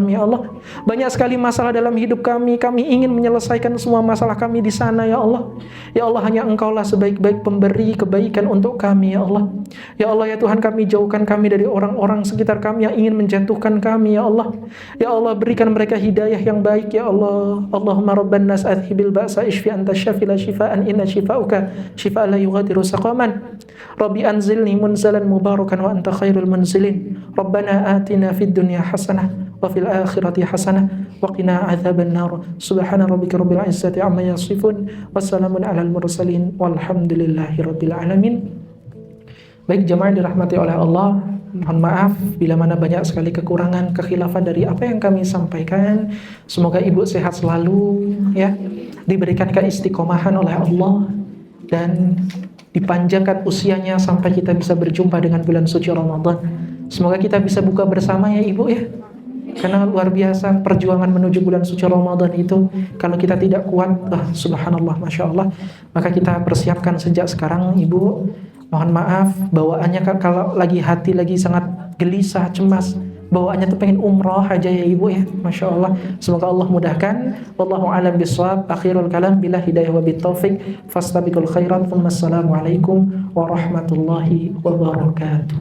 ya Allah. Banyak sekali masalah dalam hidup kami ingin menyelesaikan semua masalah kami di sana ya Allah. Ya Allah, hanya Engkaulah sebaik-baik pemberi kebaikan untuk kami ya Allah. Ya Allah, ya Tuhan kami, jauhkan kami dari orang-orang sekitar kami yang ingin menjatuhkan kami ya Allah. Ya Allah, berikan mereka hidayah yang baik ya Allah. Allahumma rabban nas adhibil ba'sa ishfi anta syafi la shifaan inna shifauka shifaa la yughadiru saqaman. Rabbi anzilni munzalan mubarakan wa anta khairul munzilin. Rabbana atina fid dunya hasanah wa fil akhirati hasanah wa qina adzaban nar. Subhana rabbika rabbil izzati amma yasifun. Wassalamun alal mursalin walhamdulillahi rabbil alamin. Baik jemaah dirahmati oleh Allah, mohon maaf bila mana banyak sekali kekurangan, kekhilafan dari apa yang kami sampaikan. Semoga ibu sehat selalu ya, diberikan keistiqomahan oleh Allah dan dipanjangkan usianya sampai kita bisa berjumpa dengan bulan suci Ramadan. Semoga kita bisa buka bersama ya ibu ya. Karena luar biasa perjuangan menuju bulan suci Ramadan itu, kalau kita tidak kuat, subhanallah, masya Allah, maka kita persiapkan sejak sekarang ibu. Mohon maaf bawaannya kalau lagi hati lagi sangat gelisah, cemas, bawaannya tuh pengen umroh aja ya ibu ya, masya Allah. Semoga Allah mudahkan. Wallahu a'lam bishawab. Akhirul kalam bila hidayah wa bitaufiq. Fastabiqul khairat. Wassalamualaikum warahmatullahi wabarakatuh.